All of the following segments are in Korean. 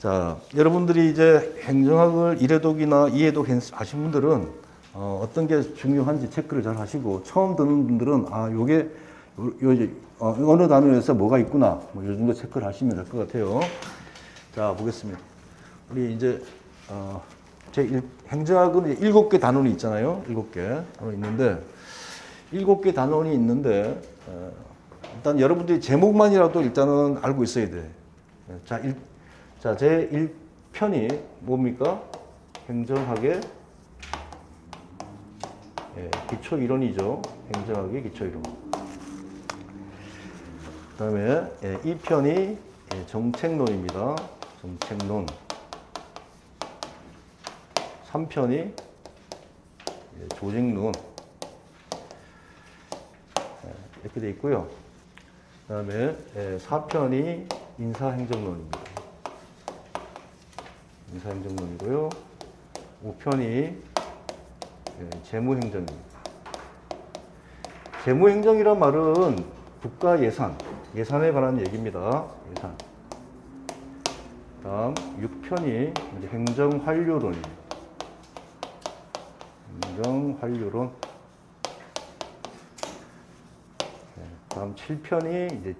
자, 여러분들이 이제 행정학을 1회독이나 2회독 하신 분들은 어떤 게 중요한지 체크를 잘 하시고, 처음 듣는 분들은 요게 어느 단원에서 뭐가 있구나, 뭐 요 정도 체크를 하시면 될 것 같아요. 자, 보겠습니다. 우리 이제 행정학은 7개 단원이 있잖아요. 7개 단원이 있는데, 7개 단원이 있는데 일단 여러분들이 제목만이라도 일단은 알고 있어야 돼. 자, 제 1편이 뭡니까? 행정학의 기초 이론이죠. 행정학의 기초 이론. 그 다음에 2편이 정책론입니다. 정책론. 3편이 조직론. 이렇게 돼 있고요. 그 다음에 4편이 인사행정론입니다. 인사행정론이고요. 5편이 재무행정입니다. 재무행정이란 말은 국가 예산에 관한 얘기입니다. 예산. 다음 6편이 행정환류론입니다. 행정환류론. 다음 7편이 이제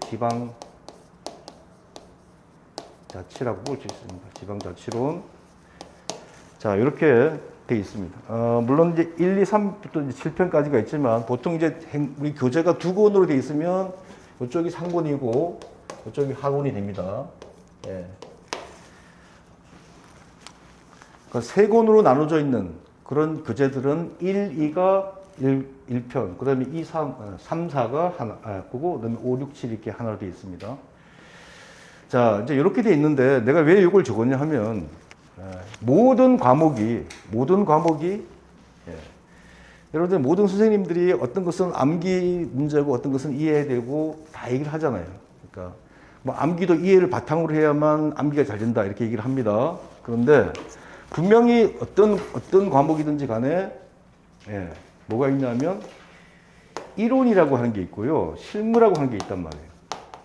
지방자치라고 볼 수 있습니다. 지방자치론. 자, 이렇게 되어 있습니다. 물론 이제 1, 2, 3부터 7편까지가 있지만, 보통 이제 우리 교재가 두 권으로 되어 있으면 이쪽이 상권이고 이쪽이 하권이 됩니다. 예. 그러니까 세 권으로 나눠져 있는 그런 교재들은 1, 2가 1편, 그 다음에 2, 3, 4가 하나, 그거, 그 다음에 5, 6, 7 이렇게 하나로 되어 있습니다. 자, 이제 이렇게 되어 있는데, 내가 왜 이걸 적었냐 하면, 모든 과목이, 여러분들 모든 선생님들이 어떤 것은 암기 문제고 어떤 것은 이해되고 다 얘기를 하잖아요. 그러니까, 뭐 암기도 이해를 바탕으로 해야만 암기가 잘 된다, 이렇게 얘기를 합니다. 그런데, 분명히 어떤 과목이든지 간에, 뭐가 있냐면 이론이라고 하는 게 있고요, 실무라고 하는 게 있단 말이에요.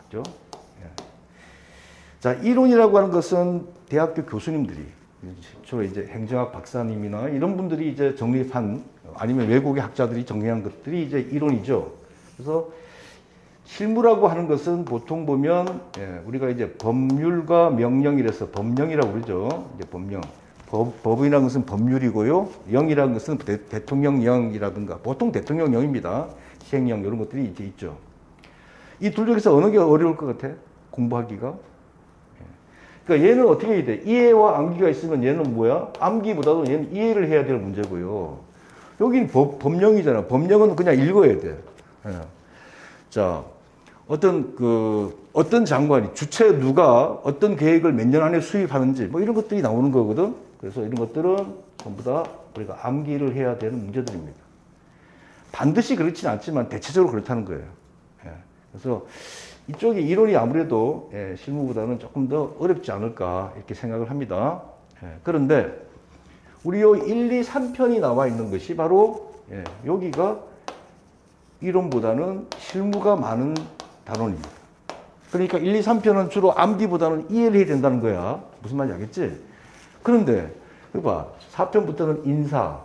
그죠? 자, 이론이라고 하는 것은 대학교 교수님들이, 주로 이제 행정학 박사님이나 이런 분들이 이제 정립한, 아니면 외국의 학자들이 정리한 것들이 이제 이론이죠. 그래서 실무라고 하는 것은 보통 보면 우리가 이제 법률과 명령이라서 법령이라고 그러죠. 이제 법령. 법이라는 것은 법률이고요. 영이라는 것은 대통령령이라든가, 보통 대통령령입니다. 시행령 이런 것들이 이제 있죠. 이 둘 중에서 어느 게 어려울 것 같아? 공부하기가? 그러니까 얘는 어떻게 해야 돼? 이해와 암기가 있으면 얘는 뭐야? 암기보다도 얘는 이해를 해야 될 문제고요. 여기는 법령이잖아. 법령은 그냥 읽어야 돼. 자, 어떤 장관이, 주체 누가 어떤 계획을 몇 년 안에 수립하는지, 뭐 이런 것들이 나오는 거거든. 그래서 이런 것들은 전부 다 우리가 암기를 해야 되는 문제들입니다. 반드시 그렇지는 않지만 대체적으로 그렇다는 거예요. 그래서 이쪽이 이론이 아무래도 실무보다는 조금 더 어렵지 않을까 이렇게 생각을 합니다. 그런데 우리 요 1, 2, 3편이 나와 있는 것이 바로 여기가 이론보다는 실무가 많은 단원입니다. 그러니까 1, 2, 3편은 주로 암기보다는 이해를 해야 된다는 거야. 무슨 말인지 알겠지? 그런데 봐, 4편부터는 인사,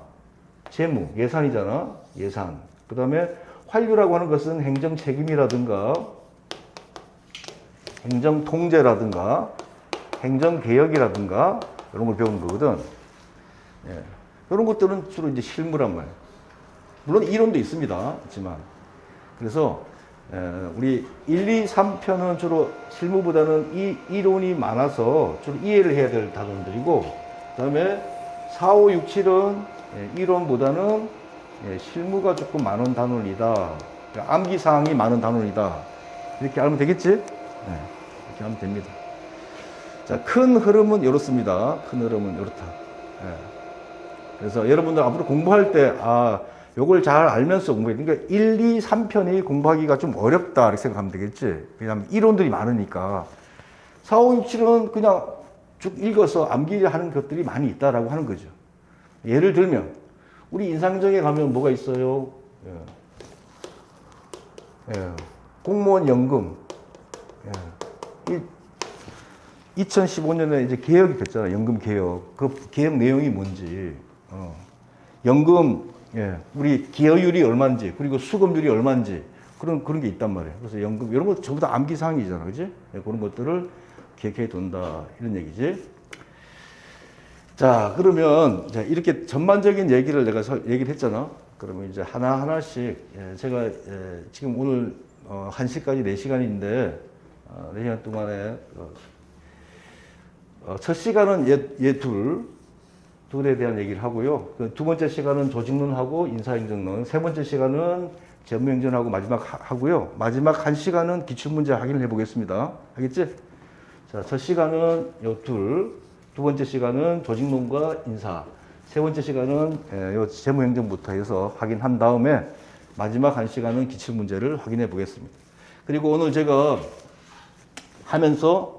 재무, 예산이잖아. 예산. 그 다음에 환류라고 하는 것은 행정 책임이라든가 행정 통제라든가 행정 개혁이라든가 이런 걸 배우는 거거든. 이런 것들은 주로 이제 실무란 말이에요. 물론 이론도 있습니다. 있지만. 그래서 우리 1, 2, 3편은 주로 실무보다는 이론이 많아서 주로 이해를 해야 될 단원들이고, 그 다음에 4, 5, 6, 7은 이론보다는 실무가 조금 많은 단원이다. 그러니까 암기사항이 많은 단원이다. 이렇게 알면 되겠지? 이렇게 하면 됩니다. 자, 큰 흐름은 이렇습니다. 큰 흐름은 이렇다. 그래서 여러분들 앞으로 공부할 때, 요걸 잘 알면서 공부해야 돼. 그러니까 1, 2, 3편이 공부하기가 좀 어렵다 이렇게 생각하면 되겠지. 왜냐하면 이론들이 많으니까. 4, 5, 6, 7은 그냥 쭉 읽어서 암기하는 것들이 많이 있다라고 하는 거죠. 예를 들면 우리 인사행정에 가면 뭐가 있어요? 공무원 연금. 2015년에 이제 개혁이 됐잖아요. 연금 개혁. 그 개혁 내용이 뭔지. 연금, 예, 우리 기여율이 얼마인지, 그리고 수급률이 얼마인지, 그런 게 있단 말이에요. 그래서 연금, 이런 거 전부 다 암기사항이잖아. 그지? 예, 그런 것들을 기억해 둔다. 이런 얘기지. 자, 그러면, 자, 이렇게 전반적인 얘기를 내가 얘기를 했잖아. 그러면 이제 하나하나씩, 예, 제가, 예, 지금 오늘, 1시까지 4시간인데, 4시간 동안에, 첫 시간은 얘 둘에 대한 얘기를 하고요. 두 번째 시간은 조직론하고 인사행정론, 세 번째 시간은 재무행정하고 마지막 하고요. 마지막 1시간은 기출문제 확인을 해보겠습니다. 알겠지? 자, 첫 시간은 요 두 번째 시간은 조직론과 인사, 세 번째 시간은 요 재무행정부터 해서 확인한 다음에 마지막 1시간은 기출문제를 확인해 보겠습니다. 그리고 오늘 제가 하면서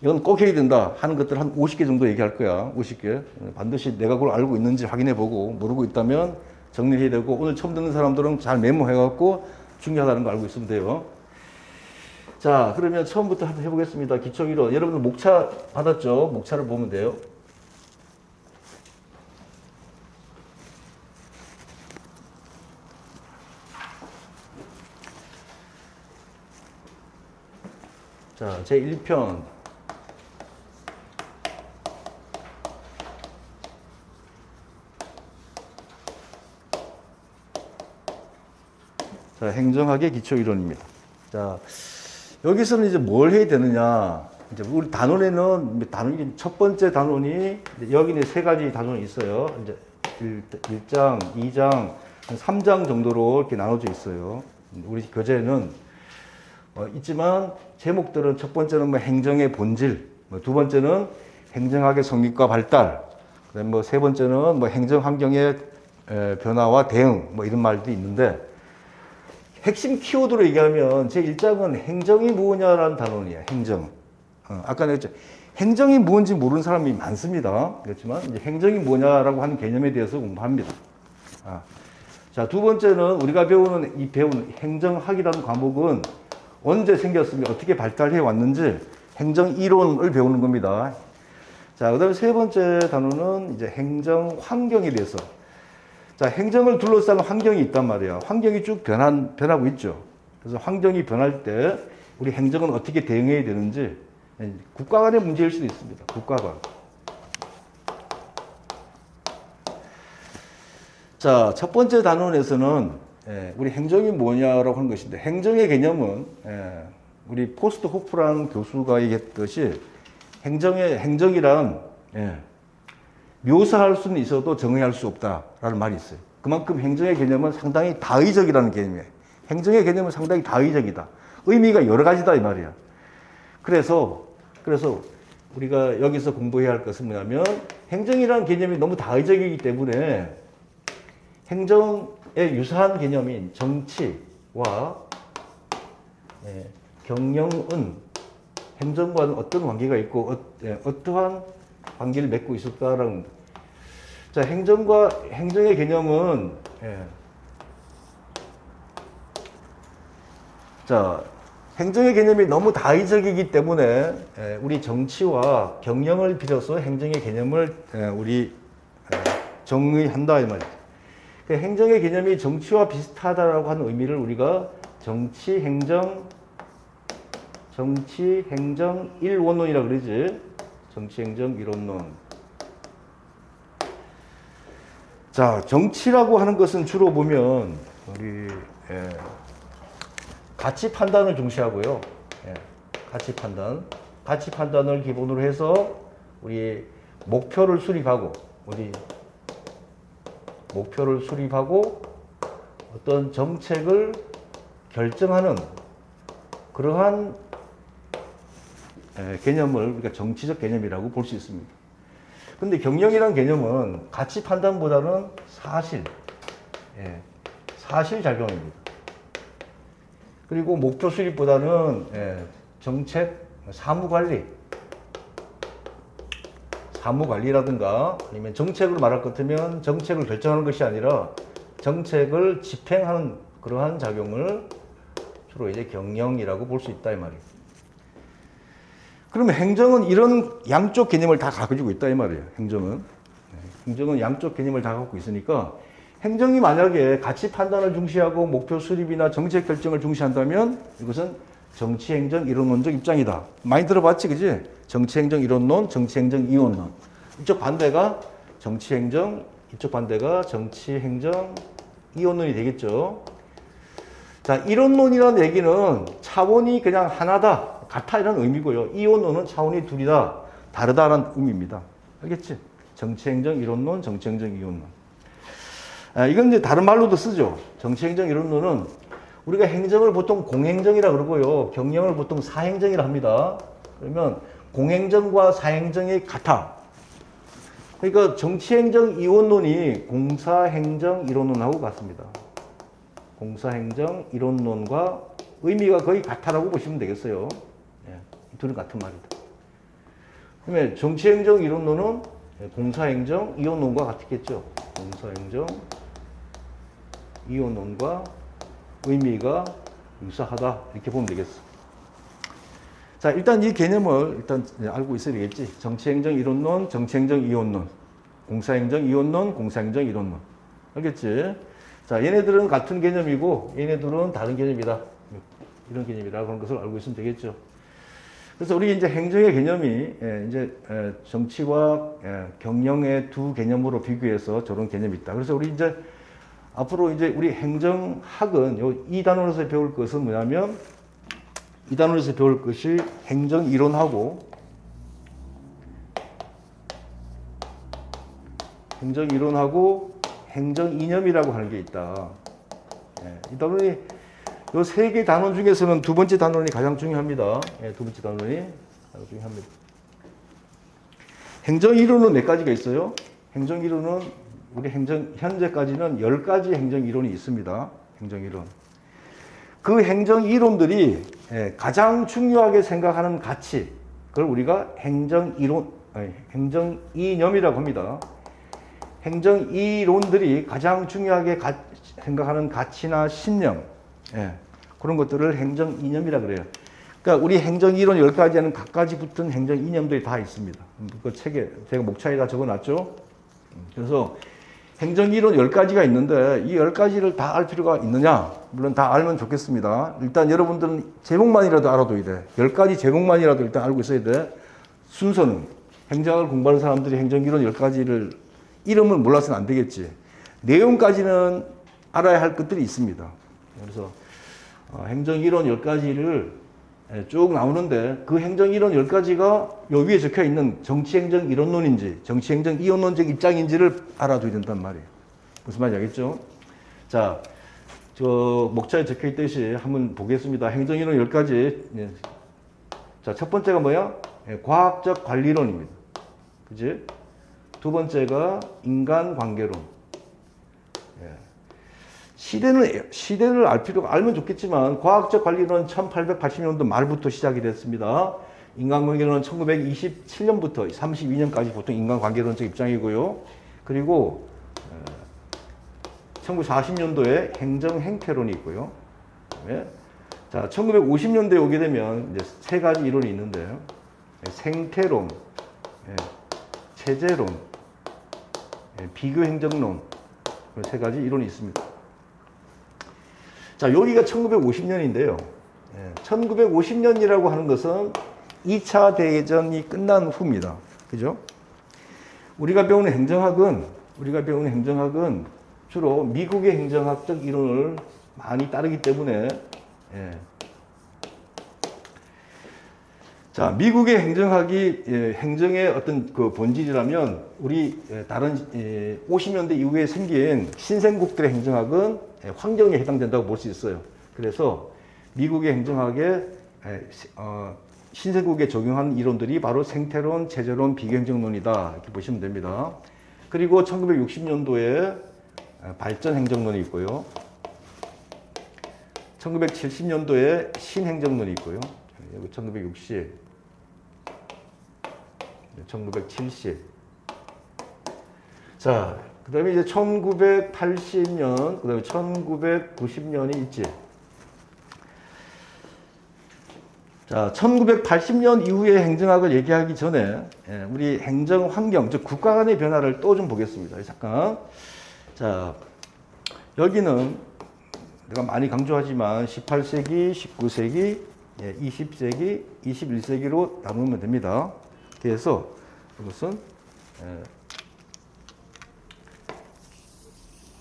이건 꼭 해야 된다 하는 것들 한 50개 정도 얘기할 거야. 50개. 반드시 내가 그걸 알고 있는지 확인해 보고 모르고 있다면 정리해야 되고, 오늘 처음 듣는 사람들은 잘 메모해 갖고 중요하다는 거 알고 있으면 돼요. 자, 그러면 처음부터 한번 해보겠습니다. 기초이론. 여러분들 목차 받았죠? 목차를 보면 돼요. 자, 제1편. 자, 행정학의 기초이론입니다. 자, 여기서는 이제 뭘 해야 되느냐. 이제 우리 단원에는, 첫 번째 단원이, 여기는 세 가지 단원이 있어요. 이제 1장, 2장, 3장 정도로 이렇게 나눠져 있어요. 우리 교재에는. 있지만, 제목들은 첫 번째는 뭐 행정의 본질, 두 번째는 행정학의 성립과 발달, 그다음에 뭐 세 번째는 뭐 행정 환경의 변화와 대응, 뭐 이런 말도 있는데, 핵심 키워드로 얘기하면 제 1장은 행정이 뭐냐라는 단원이에요. 행정. 아까 내가 했죠. 행정이 뭔지 모르는 사람이 많습니다. 그렇지만 이제 행정이 뭐냐라고 하는 개념에 대해서 공부합니다. 자, 두 번째는 우리가 배우는 행정학이라는 과목은 언제 생겼으며 어떻게 발달해 왔는지 행정 이론을 배우는 겁니다. 자, 그다음에 세 번째 단원은 이제 행정 환경에 대해서. 자, 행정을 둘러싸는 환경이 있단 말이야. 환경이 쭉 변하고 있죠. 그래서 환경이 변할 때 우리 행정은 어떻게 대응해야 되는지, 국가 간의 문제일 수도 있습니다. 국가 간. 자, 첫 번째 단원에서는 우리 행정이 뭐냐라고 하는 것인데, 행정의 개념은 우리 포스트 호프라는 교수가 얘기했듯이 행정이란 묘사할 수는 있어도 정의할 수 없다라는 말이 있어요. 그만큼 행정의 개념은 상당히 다의적이라는 개념이에요. 행정의 개념은 상당히 다의적이다. 의미가 여러 가지다 이 말이야. 그래서 우리가 여기서 공부해야 할 것은 뭐냐면, 행정이라는 개념이 너무 다의적이기 때문에 행정에 유사한 개념인 정치와 경영은 행정과는 어떤 관계가 있고 어떠한 관계를 맺고 있을까라는. 자, 행정의 개념은 자, 행정의 개념이 너무 다의적이기 때문에 우리 정치와 경영을 빌어서 행정의 개념을 우리 정의한다 이 말이죠. 그 행정의 개념이 정치와 비슷하다라고 하는 의미를 우리가 정치 행정 일원론이라고 그러지. 정치 행정 일원론. 자, 정치라고 하는 것은 주로 보면 우리 가치 판단을 중시하고요. 가치 판단을 기본으로 해서 우리 목표를 수립하고 어떤 정책을 결정하는 그러한 개념을 우리가 정치적 개념이라고 볼 수 있습니다. 근데 경영이라는 개념은 가치 판단보다는 사실작용입니다. 그리고 목표 수립보다는 정책, 사무관리라든가 아니면 정책으로 말할 것 같으면 정책을 결정하는 것이 아니라 정책을 집행하는 그러한 작용을 주로 이제 경영이라고 볼 수 있다 이 말이에요. 그러면 행정은 이런 양쪽 개념을 다 가지고 있다 이 말이에요. 행정은. 행정은 양쪽 개념을 다 갖고 있으니까 행정이 만약에 가치 판단을 중시하고 목표 수립이나 정책 결정을 중시한다면 이것은 정치행정 이론론적 입장이다. 많이 들어봤지, 그지? 정치행정 이론론, 정치행정 이론론. 이쪽 반대가 정치행정, 이쪽 반대가 정치행정 이론론이 되겠죠. 자, 이론론이라는 얘기는 차원이 그냥 하나다, 같아 이런 의미고요. 이론론은 차원이 둘이다, 다르다라는 의미입니다. 알겠지? 정치행정 이론론, 정치행정 이론론. 이건 이제 다른 말로도 쓰죠. 정치행정 이론론은 우리가 행정을 보통 공행정이라 그러고요. 경영을 보통 사행정이라 합니다. 그러면 공행정과 사행정이 같아. 그러니까 정치행정 이론론이 공사행정 이론론하고 같습니다. 공사행정 이론론과 의미가 거의 같다라고 보시면 되겠어요. 예, 이 둘은 같은 말이다. 그러면 정치행정 이론론은 공사행정 이론론과 같겠죠. 공사행정 이론론과 의미가 유사하다 이렇게 보면 되겠어. 자, 일단 이 개념을 일단 알고 있어야 되겠지. 정치행정 이론론, 정치행정 이론론, 공사행정 이론론, 공사행정 이론론. 알겠지? 자, 얘네들은 같은 개념이고 얘네들은 다른 개념이다. 이런 개념이라 그런 것을 알고 있으면 되겠죠. 그래서 우리 이제 행정의 개념이 이제 정치와 경영의 두 개념으로 비교해서 저런 개념이 있다. 그래서 우리 이제 앞으로 이제 우리 행정학은 이 단원에서 배울 것은 뭐냐면 이 단원에서 배울 것이 행정 이론하고 행정 이론하고 행정 이념이라고 하는 게 있다. 이 단원이 이 세 개 단원 중에서는 두 번째 단원이 가장 중요합니다. 두 번째 단원이 가장 중요합니다. 행정 이론은 몇 가지가 있어요? 행정 이론은 우리 현재까지는 10가지 행정 이론이 있습니다. 행정 이론. 그 행정 이론들이 가장 중요하게 생각하는 가치, 그걸 우리가 행정 이념이라고 합니다. 행정 이론들이 가장 중요하게 생각하는 가치나 신념, 그런 것들을 행정 이념이라 그래요. 그러니까 우리 행정 이론 10가지에는 각가지 붙은 행정 이념들이 다 있습니다. 그 책에 제가 목차에다 적어놨죠. 그래서 행정이론 10가지가 있는데 이 10가지를 다 알 필요가 있느냐? 물론 다 알면 좋겠습니다. 일단 여러분들은 제목만이라도 알아둬야 돼. 10가지 제목만이라도 일단 알고 있어야 돼. 순서는 행정학을 공부하는 사람들이 행정이론 10가지를 이름을 몰라서는 안 되겠지. 내용까지는 알아야 할 것들이 있습니다. 그래서 행정이론 10가지를 쭉 나오는데 그 행정이론 10가지가 요 위에 적혀 있는 정치행정 이론론인지 정치행정 이론론적 입장인지를 알아둬야 된단 말이에요. 무슨 말인지 알겠죠? 자, 저 목차에 적혀 있듯이 한번 보겠습니다. 행정이론 10가지. 자, 첫 번째가 뭐야? 과학적 관리론입니다. 그지? 두 번째가 인간관계론. 시대를 알 필요가 알면 좋겠지만 과학적 관리론은 1880년도 말부터 시작이 됐습니다. 인간관계론은 1927년부터 32년까지 보통 인간관계론적 입장이고요. 그리고 1940년도에 행정행태론이 있고요. 자, 1950년대에 오게 되면 이제 세 가지 이론이 있는데요. 생태론, 체제론, 비교행정론, 세 가지 이론이 있습니다. 자, 여기가 1950년인데요. 1950년이라고 하는 것은 2차 대전이 끝난 후입니다. 그죠? 우리가 배우는 행정학은 주로 미국의 행정학적 이론을 많이 따르기 때문에, 자, 미국의 행정학이 행정의 어떤 그 본질이라면 우리 다른 50년대 이후에 생긴 신생국들의 행정학은 환경에 해당된다고 볼 수 있어요. 그래서 미국의 행정학에 신생국에 적용한 이론들이 바로 생태론, 체제론, 비교행정론이다 이렇게 보시면 됩니다. 그리고 1960년도에 발전행정론이 있고요. 1970년도에 신행정론이 있고요. 여기 1960, 1970. 자, 그 다음에 이제 1980년, 그 다음에 1990년이 있지. 자, 1980년 이후의 행정학을 얘기하기 전에 우리 행정 환경, 즉 국가 간의 변화를 또 좀 보겠습니다. 잠깐. 자, 여기는 내가 많이 강조하지만 18세기, 19세기, 20세기, 21세기로 나누면 됩니다. 그래서 이것은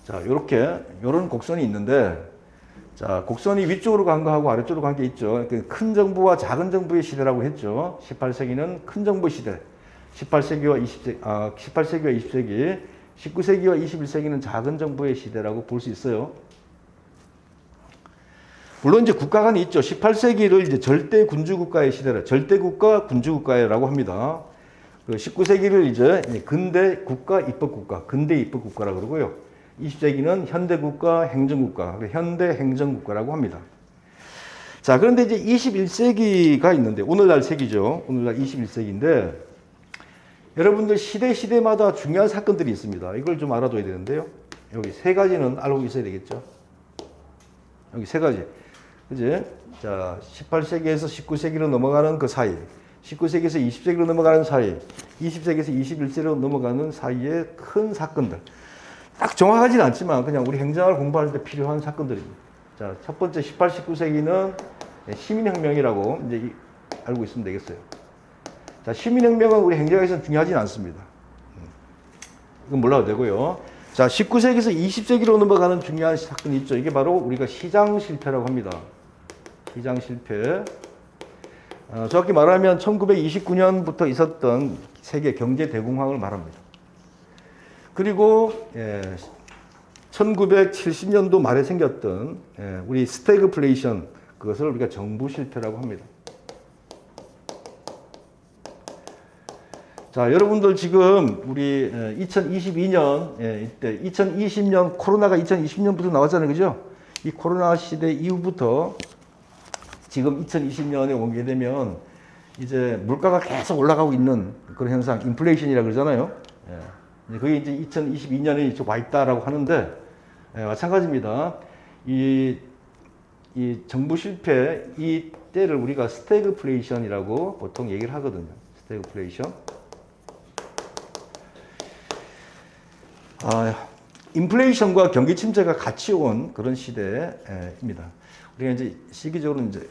자, 요런 곡선이 있는데, 자, 곡선이 위쪽으로 간 거하고 아래쪽으로 간 게 있죠. 큰 정부와 작은 정부의 시대라고 했죠. 18세기는 큰 정부 시대, 18세기와 20세기, 19세기와 21세기는 작은 정부의 시대라고 볼 수 있어요. 물론 이제 국가 간이 있죠. 18세기를 이제 절대 군주 국가의 시대라, 절대 국가, 군주 국가라고 합니다. 19세기를 이제 근대 국가, 입법 국가, 근대 입법 국가라고 그러고요. 20세기는 현대 국가, 행정 국가, 현대 행정 국가라고 합니다. 자, 그런데 이제 21세기가 있는데, 오늘날 세기죠. 오늘날 21세기인데, 여러분들 시대마다 중요한 사건들이 있습니다. 이걸 좀 알아둬야 되는데요. 여기 세 가지는 알고 있어야 되겠죠. 여기 세 가지. 그지? 자, 18세기에서 19세기로 넘어가는 그 사이, 19세기에서 20세기로 넘어가는 사이, 20세기에서 21세기로 넘어가는 사이의 큰 사건들. 딱 정확하지는 않지만 그냥 우리 행정학을 공부할 때 필요한 사건들입니다. 자, 첫 번째 18, 19세기는 시민혁명이라고 이제 알고 있으면 되겠어요. 자, 시민혁명은 우리 행정학에서는 중요하지는 않습니다. 이건 몰라도 되고요. 자, 19세기에서 20세기로 넘어가는 중요한 사건이 있죠. 이게 바로 우리가 시장 실패라고 합니다. 시장 실패. 정확히 말하면 1929년부터 있었던 세계 경제 대공황을 말합니다. 그리고 1970년도 말에 생겼던 우리 스태그플레이션, 그것을 우리가 정부 실패라고 합니다. 자, 여러분들 지금 우리 2022년 이때 2020년 코로나가 2020년부터 나왔잖아요, 그죠? 이 코로나 시대 이후부터 지금 2020년에 오게 되면 이제 물가가 계속 올라가고 있는 그런 현상, 인플레이션이라고 그러잖아요. 그게 이제 2022년에 와 있다라고 하는데, 마찬가지입니다. 이 정부 실패, 이 때를 우리가 스태그플레이션이라고 보통 얘기를 하거든요. 스태그플레이션. 인플레이션과 경기 침체가 같이 온 그런 시대입니다. 우리가 이제 시기적으로 이제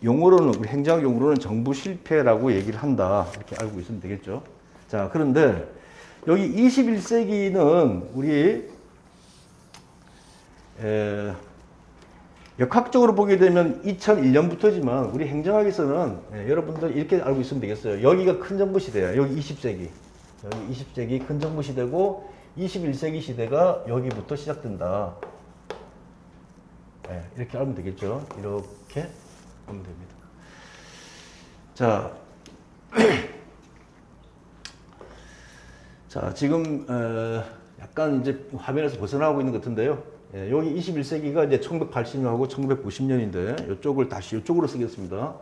용어로는, 우리 행정학 용어로는 정부 실패라고 얘기를 한다. 이렇게 알고 있으면 되겠죠. 자, 그런데 여기 21세기는 우리 역학적으로 보게 되면 2001년부터지만 우리 행정학에서는 여러분들 이렇게 알고 있으면 되겠어요. 여기가 큰 정부 시대야. 여기 20세기. 여기 20세기 큰 정부 시대고 21세기 시대가 여기부터 시작된다. 이렇게 알면 되겠죠. 이렇게 보면 됩니다. 자, 자, 지금 약간 이제 화면에서 벗어나고 있는 것 같은데요. 여기 21세기가 이제 1980년하고 1990년인데 이쪽을 다시 이쪽으로 쓰겠습니다.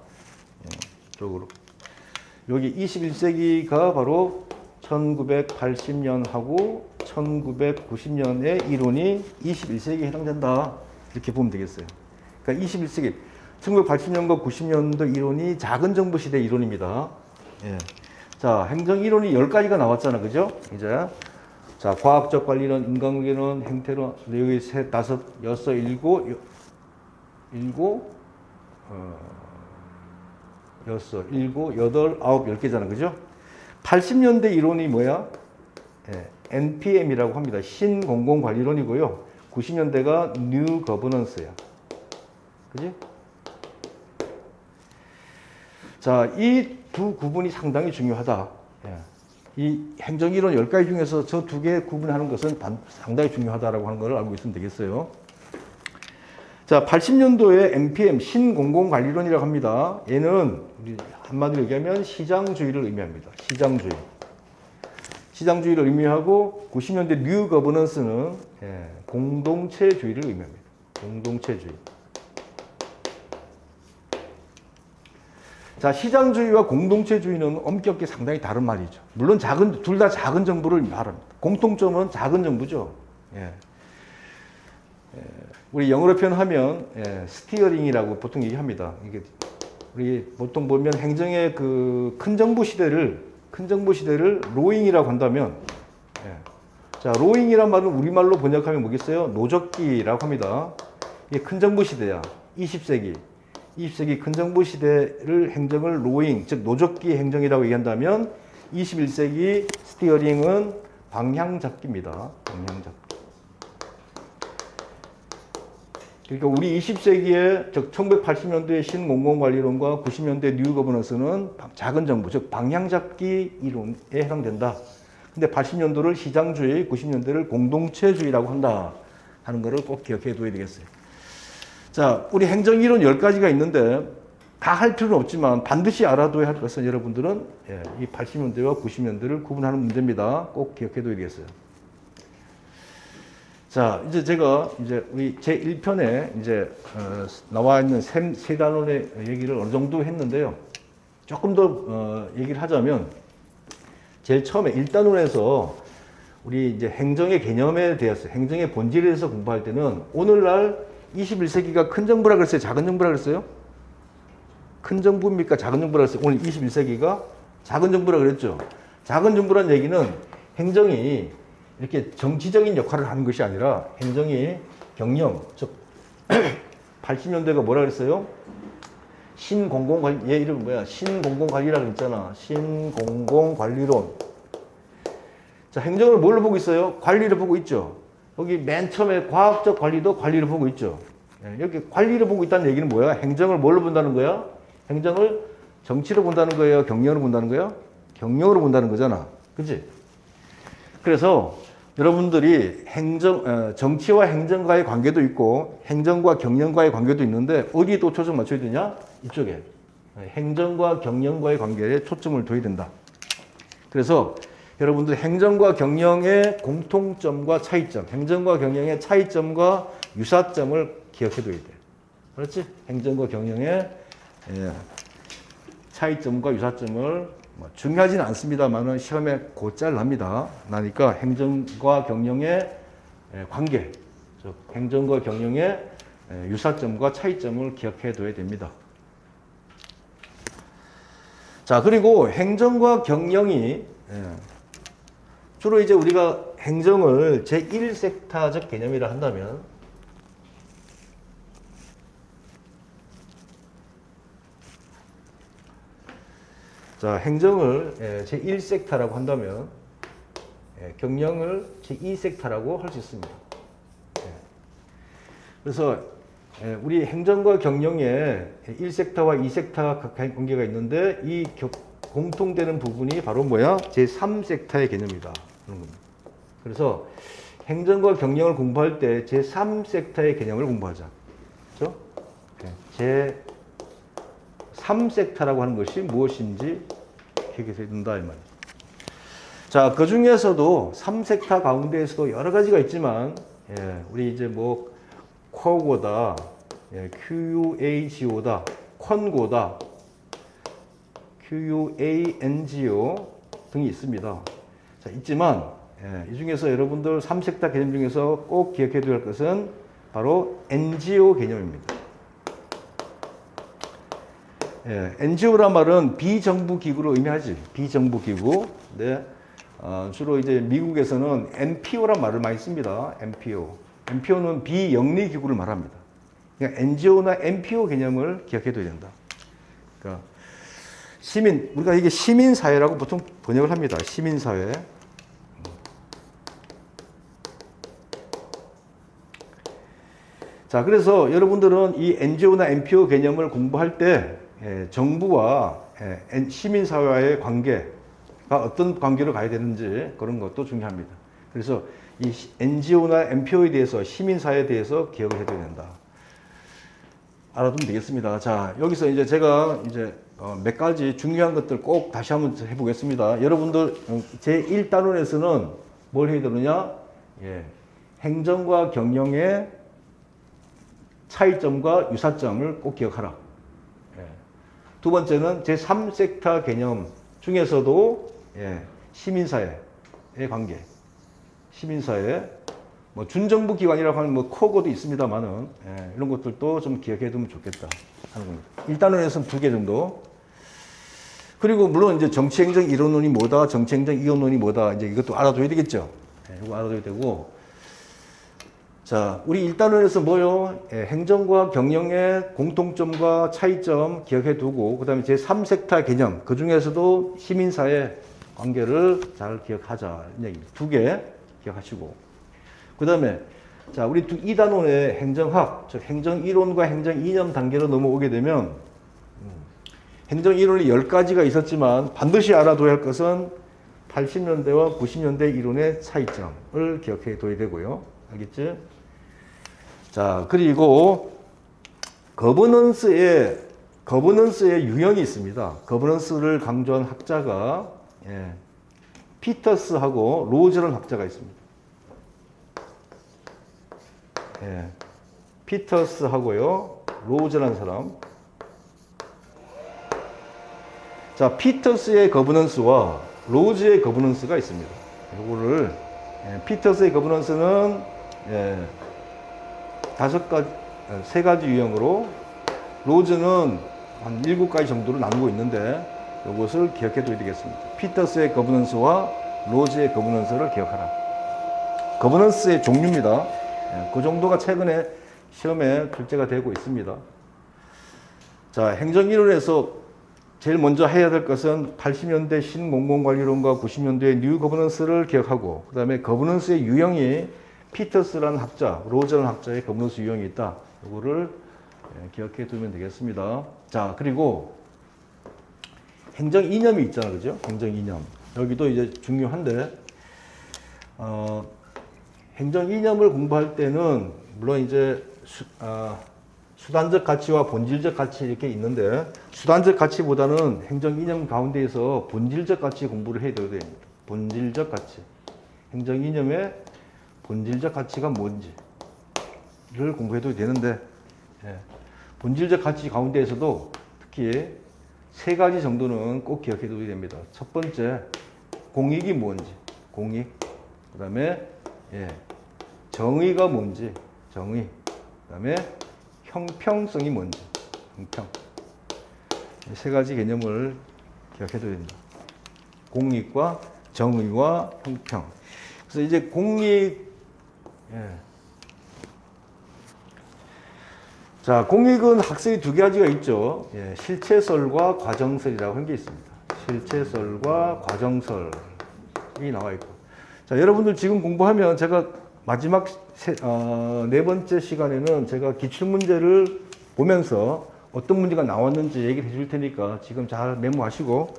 이쪽으로. 여기 21세기가 바로 1980년하고 1990년의 이론이 21세기에 해당된다. 이렇게 보면 되겠어요. 그러니까 21세기 1980년과 90년도 이론이 작은 정부 시대 이론입니다. 자, 행정 이론이 10가지가 나왔잖아. 그죠? 이제 자, 과학적 관리론, 인간관계론, 행태론, 여기 셋, 다섯, 여섯, 일곱, 여섯, 일곱, 여덟, 아홉, 10개잖아. 그죠? 80년대 이론이 뭐야? NPM이라고 합니다. 신공공관리론이고요. 90년대가 New Governance야. 그지? 자, 이 두 구분이 상당히 중요하다. 이 행정이론 10가지 중에서 저 두 개 구분하는 것은 상당히 중요하다라고 하는 걸 알고 있으면 되겠어요. 자, 80년도에 NPM, 신공공관리론이라고 합니다. 얘는 우리 한마디로 얘기하면 시장주의를 의미합니다. 시장주의. 시장주의를 의미하고 90년대 뉴 거버넌스는 공동체주의를 의미합니다. 공동체주의. 자, 시장주의와 공동체주의는 엄격히 상당히 다른 말이죠. 물론 둘 다 작은 정부를 말합니다. 공통점은 작은 정부죠. 우리 영어로 표현하면 스티어링이라고 보통 얘기합니다. 이게 우리 보통 보면 행정의 그 큰 정부 시대를 로잉이라고 한다면, 예. 자, 로잉이란 말은 우리말로 번역하면 뭐겠어요? 노적기라고 합니다. 이게 큰 정부 시대야. 20세기 큰 정부 시대를 행정을 로잉, 즉 노적기 행정이라고 얘기한다면 21세기 스티어링은 방향잡기입니다. 방향잡기. 그러니까 우리 20세기에 즉 1980년도의 신공공관리론과 90년대 뉴 거버넌스는 작은 정부, 즉 방향잡기 이론에 해당된다. 근데 80년도를 시장주의, 90년대를 공동체주의라고 한다 하는 것을 꼭 기억해 둬야 되겠어요. 자, 우리 행정이론 10가지가 있는데 다 할 필요는 없지만 반드시 알아둬야 할 것은 여러분들은 이 80년대와 90년대를 구분하는 문제입니다. 꼭 기억해 둬야 되겠어요. 자, 이제 제가 우리 제 1편에 나와 있는 세 단원의 얘기를 어느 정도 했는데요. 조금 더 얘기를 하자면 제일 처음에 1단원에서 우리 이제 행정의 개념에 대해서, 행정의 본질에 대해서 공부할 때는 오늘날 21세기가 큰 정부라 그랬어요? 작은 정부라 그랬어요? 큰 정부입니까? 작은 정부라 그랬어요? 오늘 21세기가 작은 정부라 그랬죠? 작은 정부란 얘기는 행정이 이렇게 정치적인 역할을 하는 것이 아니라 행정이 경영, 즉 80년대가 뭐라 그랬어요? 신공공관리, 얘 이름 뭐야? 신공공관리라고 그랬잖아. 신공공관리론. 자, 행정을 뭘로 보고 있어요? 관리를 보고 있죠. 여기 맨 처음에 과학적 관리도 관리를 보고 있죠. 여기 관리를 보고 있다는 얘기는 뭐야? 행정을 뭘로 본다는 거야? 행정을 정치로 본다는 거예요? 경영으로 본다는 거야? 경영으로 본다는 거잖아. 그치? 그래서 여러분들이 정치와 행정과의 관계도 있고 행정과 경영과의 관계도 있는데 어디에 또 초점 맞춰야 되냐? 이쪽에. 행정과 경영과의 관계에 초점을 둬야 된다. 그래서 여러분들 행정과 경영의 공통점과 차이점, 행정과 경영의 차이점과 유사점을 기억해 둬야 돼. 그렇지? 행정과 경영의 차이점과 유사점을 중요하지는 않습니다만은 시험에 곧잘 납니다. 나니까 행정과 경영의 관계, 즉 행정과 경영의 유사점과 차이점을 기억해 둬야 됩니다. 자, 그리고 행정과 경영이 주로 이제 우리가 행정을 제1섹타적 개념이라 한다면 자, 행정을 제1섹타라고 한다면 경영을 제2섹타라고 할 수 있습니다. 그래서 우리 행정과 경영에 1섹타와 2섹타 관계가 있는데 이 공통되는 부분이 바로 뭐야? 제3섹타의 개념이다. 그래서 행정과 경영을 공부할 때 제3섹타의 개념을 공부하자. 그렇죠? 제3섹타라고 하는 것이 무엇인지 기억해야 된다 이 말이에요. 자, 그 중에서도 3섹타 가운데에서도 여러 가지가 있지만 우리 이제 뭐 쿼고다, QUAGO다, 콘고다, QUANGO 등이 있습니다. 자, 있지만 이 중에서 여러분들 3섹타 개념 중에서 꼭 기억해 둘 것은 바로 NGO 개념입니다. NGO란 말은 비정부 기구로 의미하지. 비정부 기구. 네. 주로 이제 미국에서는 NPO란 말을 많이 씁니다. NPO. NPO는 비영리 기구를 말합니다. 그러니까 NGO나 NPO 개념을 기억해 둬야 된다. 그러니까 우리가 이게 시민사회라고 보통 번역을 합니다. 시민사회. 자, 그래서 여러분들은 이 NGO나 NPO 개념을 공부할 때 정부와 시민사회와의 관계가 어떤 관계로 가야 되는지 그런 것도 중요합니다. 그래서 이 NGO나 NPO에 대해서 시민사회에 대해서 기억을 해둬야 된다. 알아두면 되겠습니다. 자, 여기서 이제 제가 몇 가지 중요한 것들 꼭 다시 한번 해보겠습니다. 여러분들 제1단원에서는 뭘 해야 되느냐? 행정과 경영의 차이점과 유사점을 꼭 기억하라. 두 번째는 제3섹타 개념 중에서도 시민사회의 관계, 시민사회. 뭐 준정부 기관이라고 하는 뭐 코어도 있습니다만은 이런 것들도 좀 기억해 두면 좋겠다 하는 겁니다. 1단원에서는 2개 정도. 그리고 물론 이제 정치행정 이론론이 뭐다, 정치행정 이론론이 뭐다, 이제 이것도 알아둬야 되겠죠. 이거 알아둬야 되고. 자, 우리 1단원에서 뭐요? 행정과 경영의 공통점과 차이점 기억해 두고, 그 다음에 제3섹터 개념, 그 중에서도 시민사회 관계를 잘 기억하자. 2개 기억하시고. 그 다음에, 자, 우리 2단원의 행정학, 즉 행정이론과 행정이념 단계로 넘어오게 되면, 행정이론이 10가지가 있었지만 반드시 알아둬야 할 것은 80년대와 90년대 이론의 차이점을 기억해 둬야 되고요. 알겠지? 자, 그리고 거버넌스의 유형이 있습니다. 거버넌스를 강조한 학자가 피터스하고 로즈라는 학자가 있습니다. 피터스하고요, 로즈라는 사람. 자, 피터스의 거버넌스와 로즈의 거버넌스가 있습니다. 이거를 피터스의 거버넌스는 3가지 유형으로, 로즈는 한 7가지 정도로 나누고 있는데 이것을 기억해 둬야 되겠습니다. 피터스의 거버넌스와 로즈의 거버넌스를 기억하라. 거버넌스의 종류입니다. 그 정도가 최근에 시험에 출제가 되고 있습니다. 자, 행정이론에서 제일 먼저 해야 될 것은 80년대 신공공관리론과 90년대의 뉴 거버넌스를 기억하고, 그 다음에 거버넌스의 유형이 피터스라는 학자, 로저라는 학자의 거버넌스 유형이 있다. 이거를 기억해 두면 되겠습니다. 자, 그리고 행정 이념이 있잖아, 그죠? 행정 이념. 여기도 이제 중요한데, 행정 이념을 공부할 때는 물론 이제 수단적 가치와 본질적 가치 이렇게 있는데, 수단적 가치보다는 행정 이념 가운데에서 본질적 가치 공부를 해야 됩니다. 본질적 가치. 행정 이념의 본질적 가치가 뭔지를 공부해도 되는데, 본질적 가치 가운데에서도 특히 3가지 정도는 꼭 기억해 둬야 됩니다. 첫 번째, 공익이 뭔지, 공익. 그 다음에, 정의가 뭔지, 정의. 그 다음에, 형평성이 뭔지, 형평. 3가지 개념을 기억해 둬야 됩니다. 공익과 정의와 형평. 그래서 이제 공익, 자, 공익은 학설이 2가지가 있죠. 실체설과 과정설이라고 한 게 있습니다. 실체설과 과정설이 나와 있고. 자, 여러분들 지금 공부하면 제가 마지막 4번째 시간에는 제가 기출문제를 보면서 어떤 문제가 나왔는지 얘기를 해줄 테니까 지금 잘 메모하시고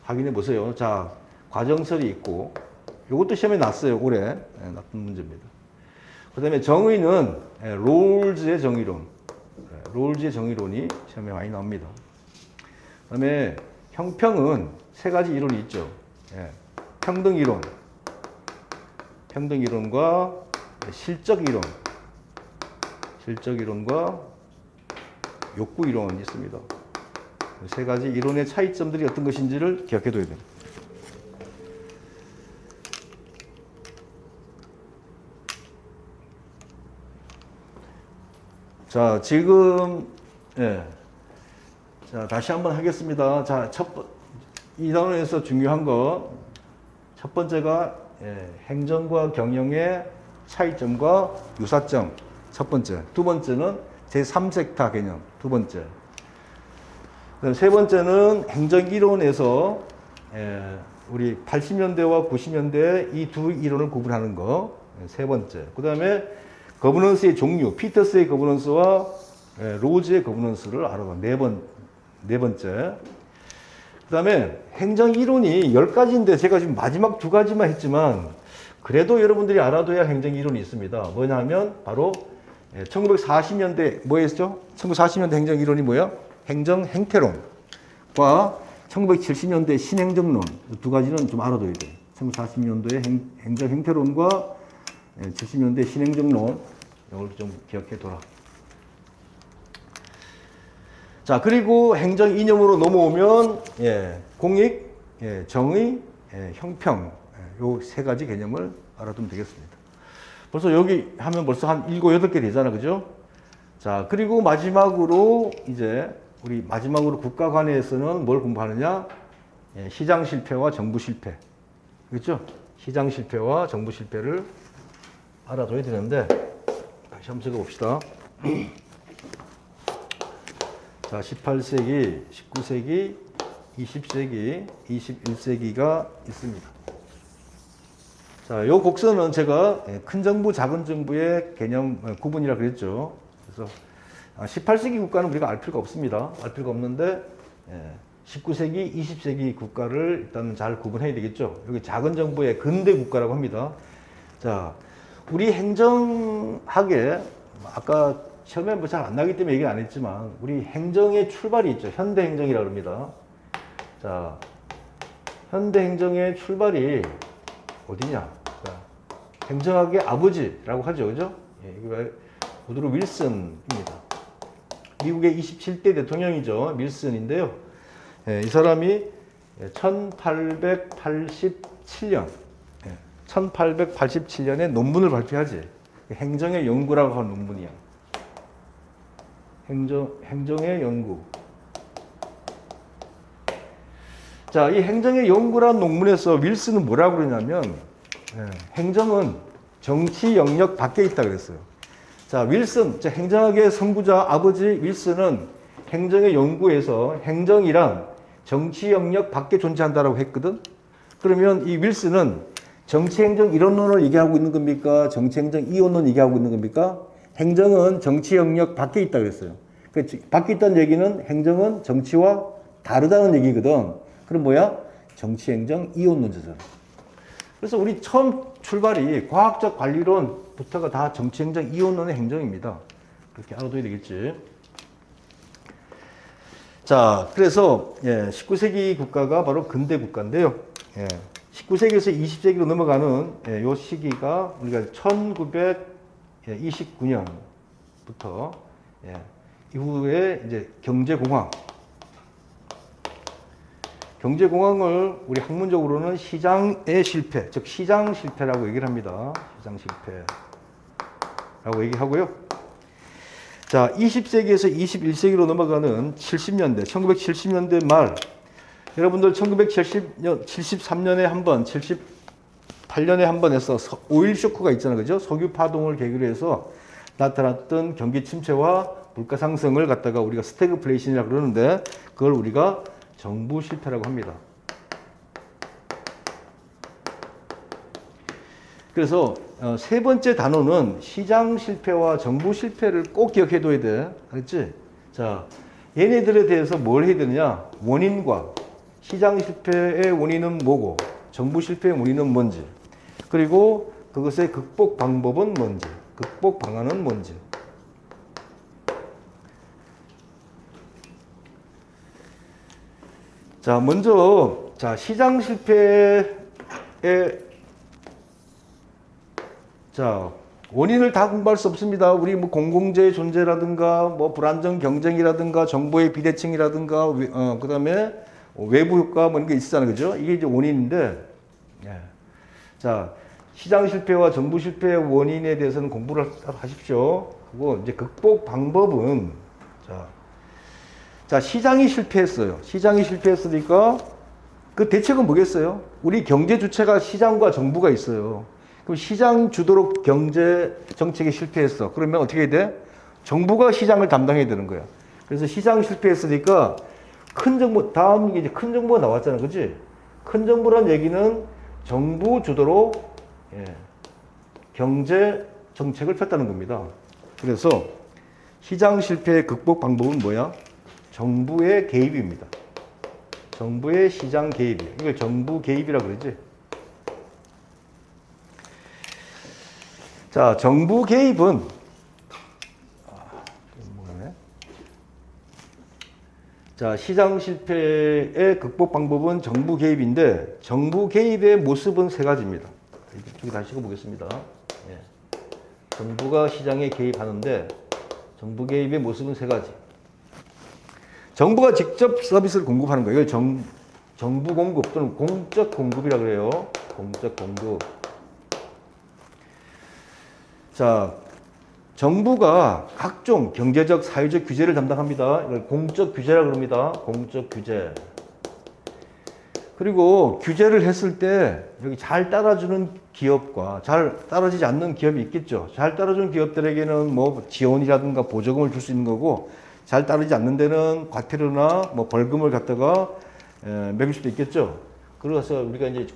확인해 보세요. 자, 과정설이 있고, 이것도 시험에 났어요. 올해 났던 문제입니다. 그 다음에 정의는 롤즈의 정의론. 롤즈의 정의론이 시험에 많이 나옵니다. 그 다음에 형평은 3가지 이론이 있죠. 평등이론, 평등이론과 실적이론, 실적이론과 욕구이론이 있습니다. 3가지 이론의 차이점들이 어떤 것인지를 기억해 둬야 됩니다. 자, 지금, 자, 다시 한번 하겠습니다. 자, 이 단원에서 중요한 거, 첫 번째가, 행정과 경영의 차이점과 유사점. 첫 번째. 두 번째는 제3섹터 개념. 두 번째. 그다음 세 번째는 행정이론에서, 우리 80년대와 90년대 이 2 이론을 구분하는 거. 세 번째. 그 다음에 거버넌스의 종류, 피터스의 거버넌스와 로즈의 거버넌스를 알아봐. 네 번째. 그 다음에 행정이론이 10가지인데 제가 지금 마지막 2가지만 했지만 그래도 여러분들이 알아둬야 행정이론이 있습니다. 뭐냐면 바로 1940년대 뭐였죠? 1940년대 행정이론이 뭐야? 행정행태론과 1970년대 신행정론 2가지는 좀 알아둬야 돼요. 1940년도의 행정행태론과 70년대 신행정론, 이걸 좀 기억해 둬라. 자, 그리고 행정 이념으로 넘어오면, 공익, 정의, 형평, 요 3가지 개념을 알아두면 되겠습니다. 벌써 여기 하면 벌써 한 7, 8개 되잖아. 그죠? 자, 그리고 마지막으로 이제 우리 마지막으로 국가 관해에서는 뭘 공부하느냐? 예, 시장 실패와 정부 실패. 그렇죠? 시장 실패와 정부 실패를 알아둬야 되는데 다시 한번 적어 봅시다. 자, 18세기, 19세기, 20세기, 21세기가 있습니다. 자, 요 곡선은 제가 큰 정부, 작은 정부의 개념 구분이라 그랬죠. 그래서 18세기 국가는 우리가 알 필요가 없습니다. 알 필요가 없는데 19세기, 20세기 국가를 일단 잘 구분해야 되겠죠. 여기 작은 정부의 근대 국가라고 합니다. 자, 우리 행정학에 아까 처음에 뭐 잘 안 나기 때문에 얘기 안 했지만 우리 행정의 출발이 있죠. 현대 행정이라고 합니다. 자, 현대 행정의 출발이 어디냐? 자, 행정학의 아버지라고 하죠. 그죠? 예, 이게 우드로 윌슨입니다. 미국의 27대 대통령이죠. 윌슨인데요. 예, 이 사람이 1887년, 1887년에 논문을 발표하지. 행정의 연구라고 하는 논문이야. 행정의 연구. 자, 이 행정의 연구라는 논문에서 윌슨은 뭐라고 그러냐면, 행정은 정치 영역 밖에 있다 그랬어요. 자, 윌슨, 행정학의 선구자 아버지 윌슨은 행정의 연구에서 행정이란 정치 영역 밖에 존재한다라고 했거든. 그러면 이 윌슨은 정치행정 이론론을 얘기하고 있는 겁니까? 정치행정 이론론 얘기하고 있는 겁니까? 행정은 정치 영역 밖에 있다 그랬어요. 밖에 있다는 얘기는 행정은 정치와 다르다는 얘기거든. 그럼 뭐야? 정치행정 이론론자잖아. 그래서 우리 처음 출발이 과학적 관리론부터가 다 정치행정 이론론의 행정입니다. 그렇게 알아둬야 되겠지. 자, 그래서 19세기 국가가 바로 근대 국가인데요. 19세기에서 20세기로 넘어가는 요 시기가 우리가 1929년부터 이후에 이제 경제공황을 우리 학문적으로는 시장의 실패, 즉 시장 실패라고 얘기를 합니다. 시장 실패라고 얘기하고요. 자, 20세기에서 21세기로 넘어가는 70년대, 1970년대 말, 여러분들 1973년에 한 번, 78년에 한 번 해서 오일 쇼크가 있잖아요. 그죠? 석유 파동을 계기로 해서 나타났던 경기 침체와 물가 상승을 갖다가 우리가 스태그플레이션이라고 그러는데 그걸 우리가 정부 실패라고 합니다. 그래서 세 번째 단어는 시장 실패와 정부 실패를 꼭 기억해둬야 돼. 알았지? 자, 얘네들에 대해서 뭘 해야 되느냐? 원인과 시장 실패의 원인은 뭐고, 정부 실패의 원인은 뭔지, 그리고 그것의 극복 방법은 뭔지, 극복 방안은 뭔지. 자, 먼저, 시장 실패의, 원인을 다 공부할 수 없습니다. 우리 뭐 공공재의 존재라든가, 뭐 불안정 경쟁이라든가, 정보의 비대칭이라든가, 그 다음에 외부 효과 뭐 이런 게 있잖아요. 그죠? 이게 이제 원인인데, 자, 시장 실패와 정부 실패의 원인에 대해서는 공부를 하십시오. 그리고 이제 극복 방법은, 자, 시장이 실패했어요. 시장이 실패했으니까 그 대책은 뭐겠어요? 우리 경제 주체가 시장과 정부가 있어요. 그럼 시장 주도로 경제 정책이 실패했어. 그러면 어떻게 해야 돼? 정부가 시장을 담당해야 되는 거야. 그래서 시장 실패했으니까 큰 정부, 다음 이제 큰 정부가 나왔잖아. 그치? 큰 정부란 얘기는 정부 주도로 경제 정책을 폈다는 겁니다. 그래서 시장 실패의 극복 방법은 뭐야? 정부의 개입입니다. 정부의 시장 개입이에요. 이걸 정부 개입이라고 그러지. 자, 정부 개입은 자, 시장 실패의 극복 방법은 정부 개입인데 정부 개입의 모습은 세 가지입니다. 이쪽에 다시 읽어보겠습니다. 정부가 시장에 개입하는데 정부 개입의 모습은 세 가지. 정부가 직접 서비스를 공급하는 거예요. 이걸 정부 공급 또는 공적 공급이라고 그래요. 공적 공급. 자, 정부가 각종 경제적, 사회적 규제를 담당합니다. 이걸 공적 규제라고 그럽니다. 공적 규제. 그리고 규제를 했을 때 여기 잘 따라주는 기업과 잘 따라지지 않는 기업이 있겠죠. 잘 따라주는 기업들에게는 뭐 지원이라든가 보조금을 줄 수 있는 거고, 잘 따르지 않는 데는 과태료나 뭐 벌금을 갖다가 매길 수도 있겠죠. 그래서 우리가 이제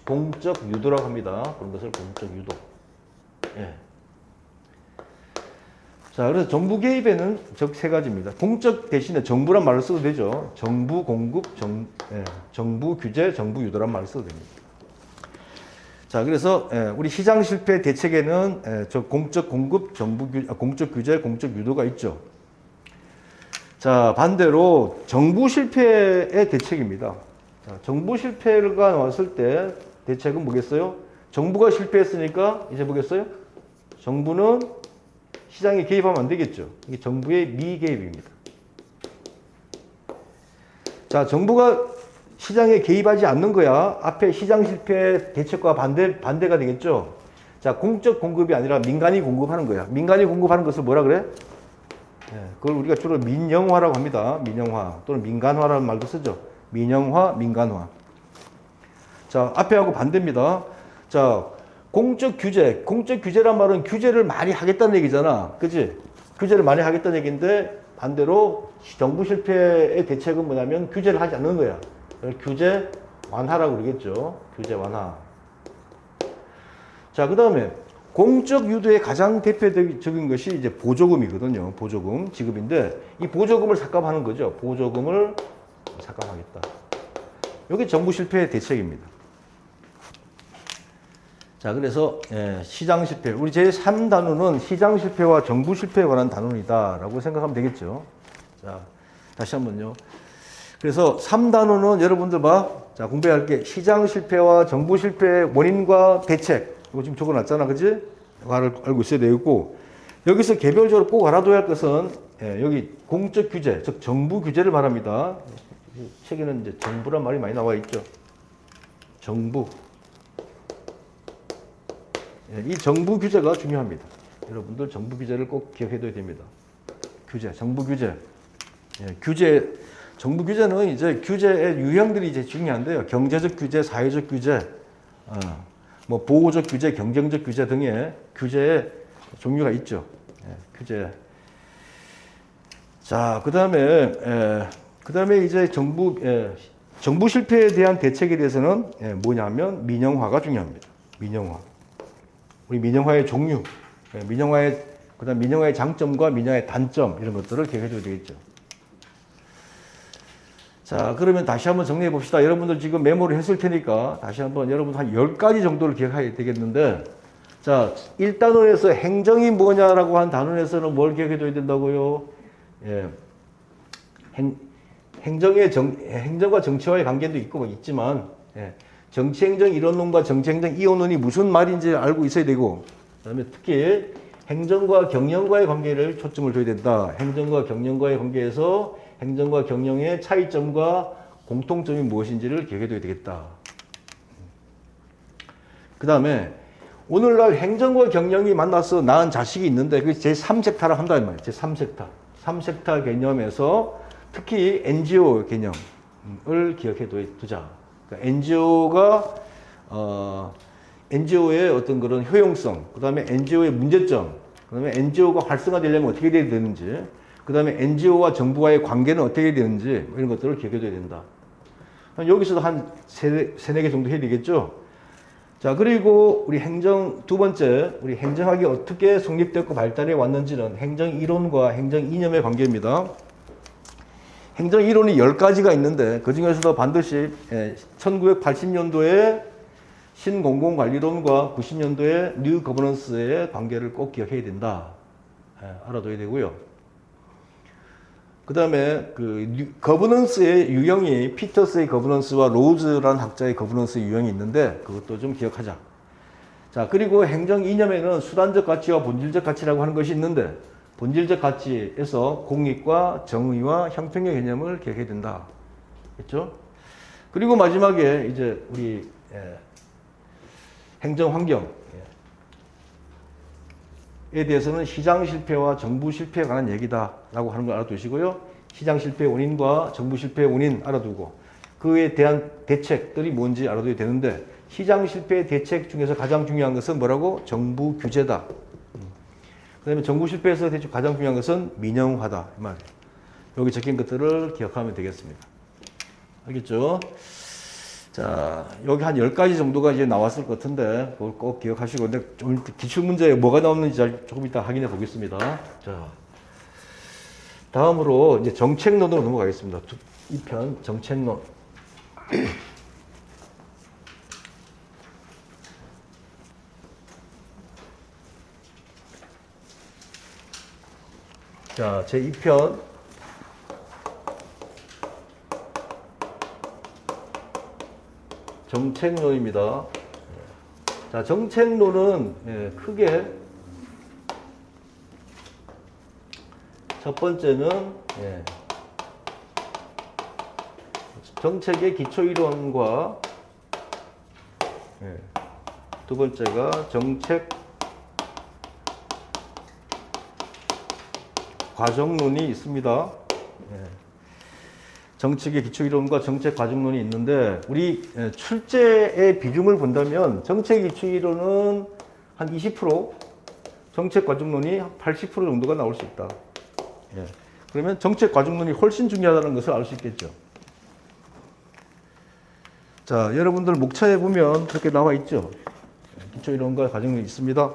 공적 유도라고 합니다. 그런 것을 공적 유도. 예. 자, 그래서 정부 개입에는 즉 세 가지입니다. 공적 대신에 정부란 말을 써도 되죠. 정부 공급, 정부 규제, 정부 유도란 말을 써도 됩니다. 자, 그래서 우리 시장 실패 대책에는 저 공적 공급, 공적 규제, 공적 유도가 있죠. 자, 반대로 정부 실패의 대책입니다. 자, 정부 실패가 나왔을 때 대책은 뭐겠어요? 정부가 실패했으니까 이제 뭐겠어요? 정부는 시장에 개입하면 안 되겠죠. 이게 정부의 미개입입니다. 자, 정부가 시장에 개입하지 않는 거야. 앞에 시장 실패 대책과 반대가 되겠죠. 자, 공적 공급이 아니라 민간이 공급하는 거야. 민간이 공급하는 것을 뭐라 그래? 그걸 우리가 주로 민영화라고 합니다. 민영화 또는 민간화라는 말도 쓰죠. 민영화, 민간화. 자, 앞에하고 반대입니다. 자, 공적 규제란 말은 규제를 많이 하겠다는 얘기잖아. 그치? 규제를 많이 하겠다는 얘기인데, 반대로 정부 실패의 대책은 뭐냐면 규제를 하지 않는 거야. 규제 완화라고 그러겠죠. 규제 완화. 자, 그 다음에 공적 유도의 가장 대표적인 것이 이제 보조금이거든요. 보조금 지급인데, 이 보조금을 삭감하는 거죠. 보조금을 삭감하겠다. 이게 정부 실패의 대책입니다. 자, 그래서 시장 실패, 우리 제3단원은 시장 실패와 정부 실패에 관한 단원이다라고 생각하면 되겠죠. 자, 다시 한번요. 그래서 3단원은 여러분들 자, 공부할 게 시장 실패와 정부 실패의 원인과 대책. 이거 지금 적어놨잖아, 그지? 이거 알고 있어야 되겠고, 여기서 개별적으로 꼭 알아둬야 할 것은 여기 공적 규제, 즉 정부 규제를 말합니다. 책에는 이제 정부란 말이 많이 나와 있죠. 정부. 이 정부 규제가 중요합니다. 여러분들 정부 규제를 꼭 기억해둬야 됩니다. 규제, 정부 규제. 정부 규제는 이제 규제의 유형들이 이제 중요한데요. 경제적 규제, 사회적 규제, 뭐 보호적 규제, 경쟁적 규제 등의 규제의 종류가 있죠. 규제. 자, 그다음에 이제 정부 실패에 대한 대책에 대해서는 뭐냐면 민영화가 중요합니다. 민영화. 우리 민영화의 종류, 그다음 민영화의 장점과 민영화의 단점 이런 것들을 기억해줘야 되겠죠. 자, 그러면 다시 한번 정리해 봅시다. 여러분들 지금 메모를 했을 테니까 다시 한번 여러분 한 10가지 정도를 기억해야 되겠는데, 자, 1단원에서 행정이 뭐냐라고 한 단원에서는 뭘 기억해줘야 된다고요? 행정과 정치와의 관계도 있지만, 정치행정 이론론과 정치행정 이론론이 무슨 말인지 알고 있어야 되고, 그다음에 특히 행정과 경영과의 관계를 초점을 둬야 된다. 행정과 경영과의 관계에서 행정과 경영의 차이점과 공통점이 무엇인지를 기억해둬야 되겠다. 그 다음에 오늘날 행정과 경영이 만나서 낳은 자식이 있는데 그게 제3섹타라고 한다는 말이에요. 제3섹타. 3섹타 개념에서 특히 NGO 개념을 기억해 두자. 그러니까 NGO의 어떤 그런 효용성, 그 다음에 NGO의 문제점, 그 다음에 NGO가 활성화되려면 어떻게 돼야 되는지, 그 다음에 NGO와 정부와의 관계는 어떻게 되는지, 이런 것들을 기억해둬야 된다. 여기서도 한 세네 개 정도 해야 되겠죠? 자, 그리고 우리 두 번째, 우리 행정학이 어떻게 성립되고 발달해 왔는지는 행정 이론과 행정 이념의 관계입니다. 행정 이론이 10가지가 있는데 그 중에서도 반드시 1980년도에 신공공관리론과 90년도에 뉴 거버넌스의 관계를 꼭 기억해야 된다. 알아둬야 되고요. 그 다음에 거버넌스의 유형이 피터스의 거버넌스와 로즈라는 학자의 거버넌스의 유형이 있는데 그것도 좀 기억하자. 자, 그리고 행정 이념에는 수단적 가치와 본질적 가치라고 하는 것이 있는데 본질적 가치에서 공익과 정의와 형평의 개념을 기억해야 된다. 그렇죠? 그리고 마지막에 이제 우리 행정 환경. 대해서는 시장 실패와 정부 실패에 관한 얘기다라고 하는 걸 알아두시고요. 시장 실패의 원인과 정부 실패의 원인 알아두고 그에 대한 대책들이 뭔지 알아둬야 되는데 시장 실패의 대책 중에서 가장 중요한 것은 뭐라고? 정부 규제다. 그다음에 정부 실패에서 대체 가장 중요한 것은 민영화다. 이 말이에요. 여기 적힌 것들을 기억하면 되겠습니다. 알겠죠? 자, 여기 한 10가지 정도가 이제 나왔을 것 같은데, 그걸 꼭 기억하시고, 근데 좀 기출문제에 뭐가 나오는지 조금 이따 확인해 보겠습니다. 자, 다음으로 이제 정책론으로 넘어가겠습니다. 2편 정책론. 자, 제 2편. 정책론입니다. 자, 정책론은 크게 첫 번째는 정책의 기초이론과 두 번째가 정책 과정론이 있습니다. 정책의 기초이론과 정책 과정론이 있는데 우리 출제의 비중을 본다면 정책 기초이론은 한 20%, 정책 과정론이 80% 정도가 나올 수 있다. 그러면 정책 과정론이 훨씬 중요하다는 것을 알 수 있겠죠. 자, 여러분들 목차에 보면 그렇게 나와 있죠. 기초이론과 과정론이 있습니다.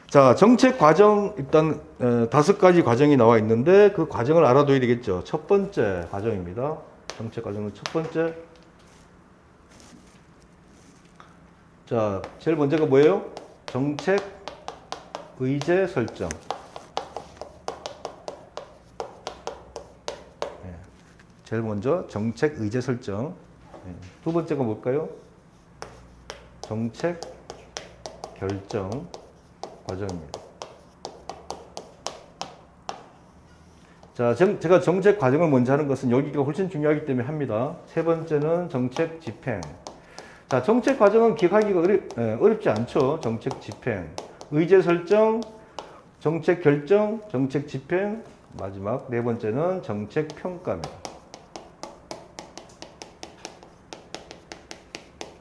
자, 정책 과정 일단 5가지 과정이 나와 있는데 그 과정을 알아둬야 되겠죠. 첫 번째 과정입니다. 정책 과정은 첫 번째. 자, 제일 먼저가 뭐예요? 정책 의제 설정. 제일 먼저 정책 의제 설정. 두 번째가 뭘까요? 정책 결정 과정입니다. 자, 제가 정책 과정을 먼저 하는 것은 여기가 훨씬 중요하기 때문에 합니다. 세 번째는 정책 집행. 자, 정책 과정은 기억하기가 어렵지 않죠. 정책 집행, 의제 설정, 정책 결정, 정책 집행, 마지막 네 번째는 정책 평가입니다.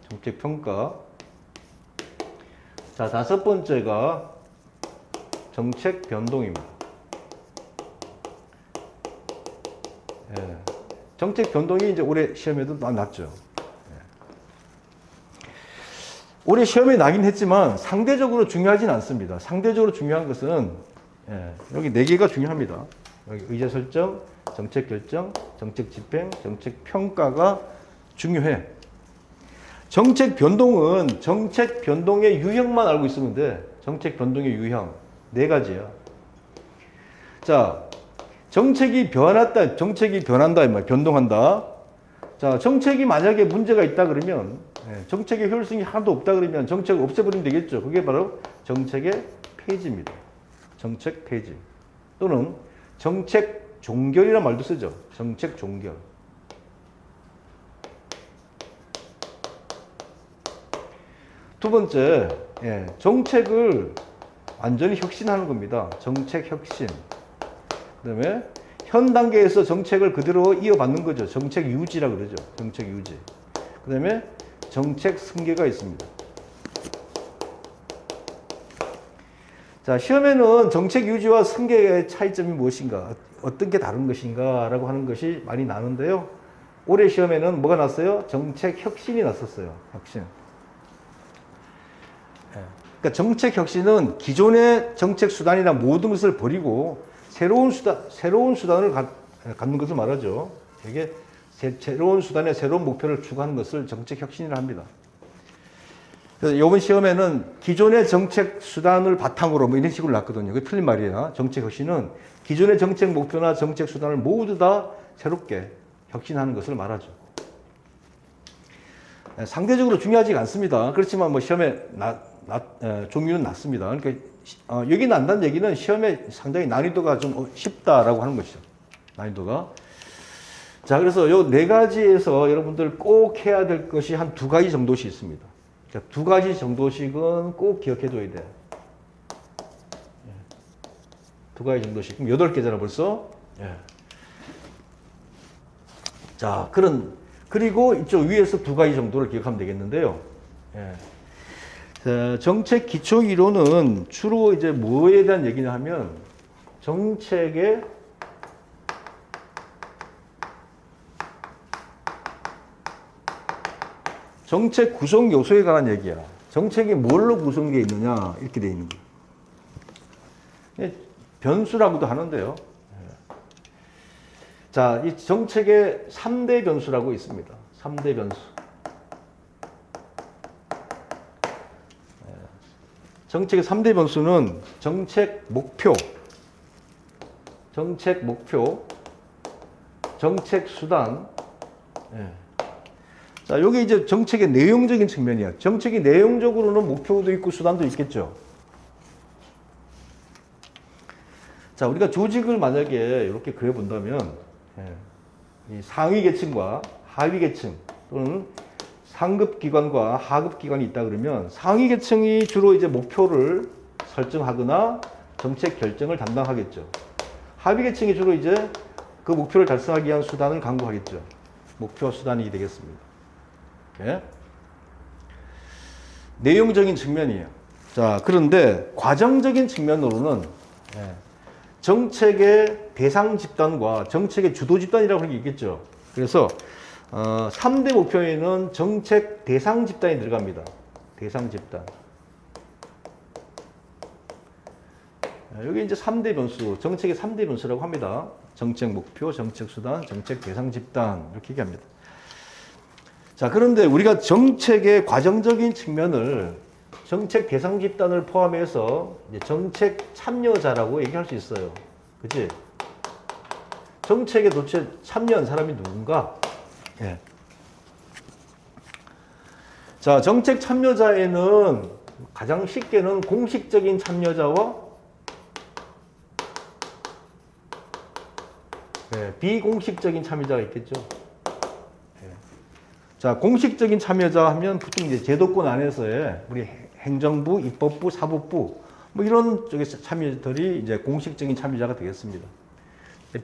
정책 평가. 자, 다섯 번째가 정책 변동입니다. 정책 변동이 이제 올해 시험에도 났죠. 올해 시험에 나긴 했지만 상대적으로 중요하진 않습니다. 상대적으로 중요한 것은 여기 네 개가 중요합니다. 여기 의제 설정, 정책 결정, 정책 집행, 정책 평가가 중요해. 정책 변동은 정책 변동의 유형만 알고 있으면 돼. 정책 변동의 유형 네 가지야. 자, 정책이 변했다, 정책이 변한다, 변동한다. 자, 정책이 만약에 문제가 있다 그러면, 정책의 효율성이 하나도 없다 그러면 정책을 없애버리면 되겠죠. 그게 바로 정책의 폐지입니다. 정책 폐지. 또는 정책 종결이라는 말도 쓰죠. 정책 종결. 두 번째, 정책을 완전히 혁신하는 겁니다. 정책 혁신. 그 다음에 현 단계에서 정책을 그대로 이어받는 거죠. 정책 유지라 그러죠. 정책 유지. 그 다음에 정책 승계가 있습니다. 자, 시험에는 정책 유지와 승계의 차이점이 무엇인가, 어떤 게 다른 것인가 라고 하는 것이 많이 나는데요. 올해 시험에는 뭐가 났어요? 정책 혁신이 났었어요. 혁신. 그러니까 정책 혁신은 기존의 정책 수단이나 모든 것을 버리고 새로운 수단을 갖는 것을 말하죠. 이게 새로운 수단에 새로운 목표를 추구하는 것을 정책 혁신이라 합니다. 그래서 이번 시험에는 기존의 정책 수단을 바탕으로 이런 식으로 났거든요. 그게 틀린 말이에요. 정책 혁신은 기존의 정책 목표나 정책 수단을 모두 다 새롭게 혁신하는 것을 말하죠. 상대적으로 중요하지가 않습니다. 그렇지만 뭐 시험에 종류는 낮습니다. 그러니까 여기 난다는 얘기는 시험에 상당히 난이도가 좀 쉽다라고 하는 것이죠. 난이도가. 자, 그래서 요 네 가지에서 여러분들 꼭 해야 될 것이 한 두 가지 정도씩 있습니다. 자, 두 가지 정도씩은 꼭 기억해 둬야 돼. 두 가지 정도씩. 그럼 8개잖아, 벌써. 예. 자, 그리고 이쪽 위에서 두 가지 정도를 기억하면 되겠는데요. 예. 자, 정책 기초 이론은 주로 이제 뭐에 대한 얘기냐 하면 정책의 정책 구성 요소에 관한 얘기야. 정책이 뭘로 구성되어 있느냐 이렇게 되어 있는 거예요. 변수라고도 하는데요. 자, 이 정책의 3대 변수라고 있습니다. 3대 변수. 정책의 3대 변수는 정책 목표, 정책 수단. 자, 여기 이제 정책의 내용적인 측면이야. 정책이 내용적으로는 목표도 있고 수단도 있겠죠. 자, 우리가 조직을 만약에 이렇게 그려본다면, 이 상위 계층과 하위 계층 또는 상급 기관과 하급 기관이 있다 그러면 상위 계층이 주로 이제 목표를 설정하거나 정책 결정을 담당하겠죠. 하위 계층이 주로 이제 그 목표를 달성하기 위한 수단을 강구하겠죠. 목표와 수단이 되겠습니다. 예? 내용적인 측면이에요. 자, 그런데 과정적인 측면으로는 정책의 대상 집단과 정책의 주도 집단이라고 하는 게 있겠죠. 그래서 3대 목표에는 정책 대상 집단이 들어갑니다. 대상 집단. 여기 이제 3대 변수, 정책의 3대 변수라고 합니다. 정책 목표, 정책 수단, 정책 대상 집단 이렇게 얘기합니다. 자, 그런데 우리가 정책의 과정적인 측면을 정책 대상 집단을 포함해서 이제 정책 참여자라고 얘기할 수 있어요. 그치? 정책에 도대체 참여한 사람이 누군가? 예. 자, 정책 참여자에는 가장 쉽게는 공식적인 참여자와 비공식적인 참여자가 있겠죠. 자, 공식적인 참여자 하면 보통 이제 제도권 안에서의 우리 행정부, 입법부, 사법부 뭐 이런 쪽의 참여들이 이제 공식적인 참여자가 되겠습니다.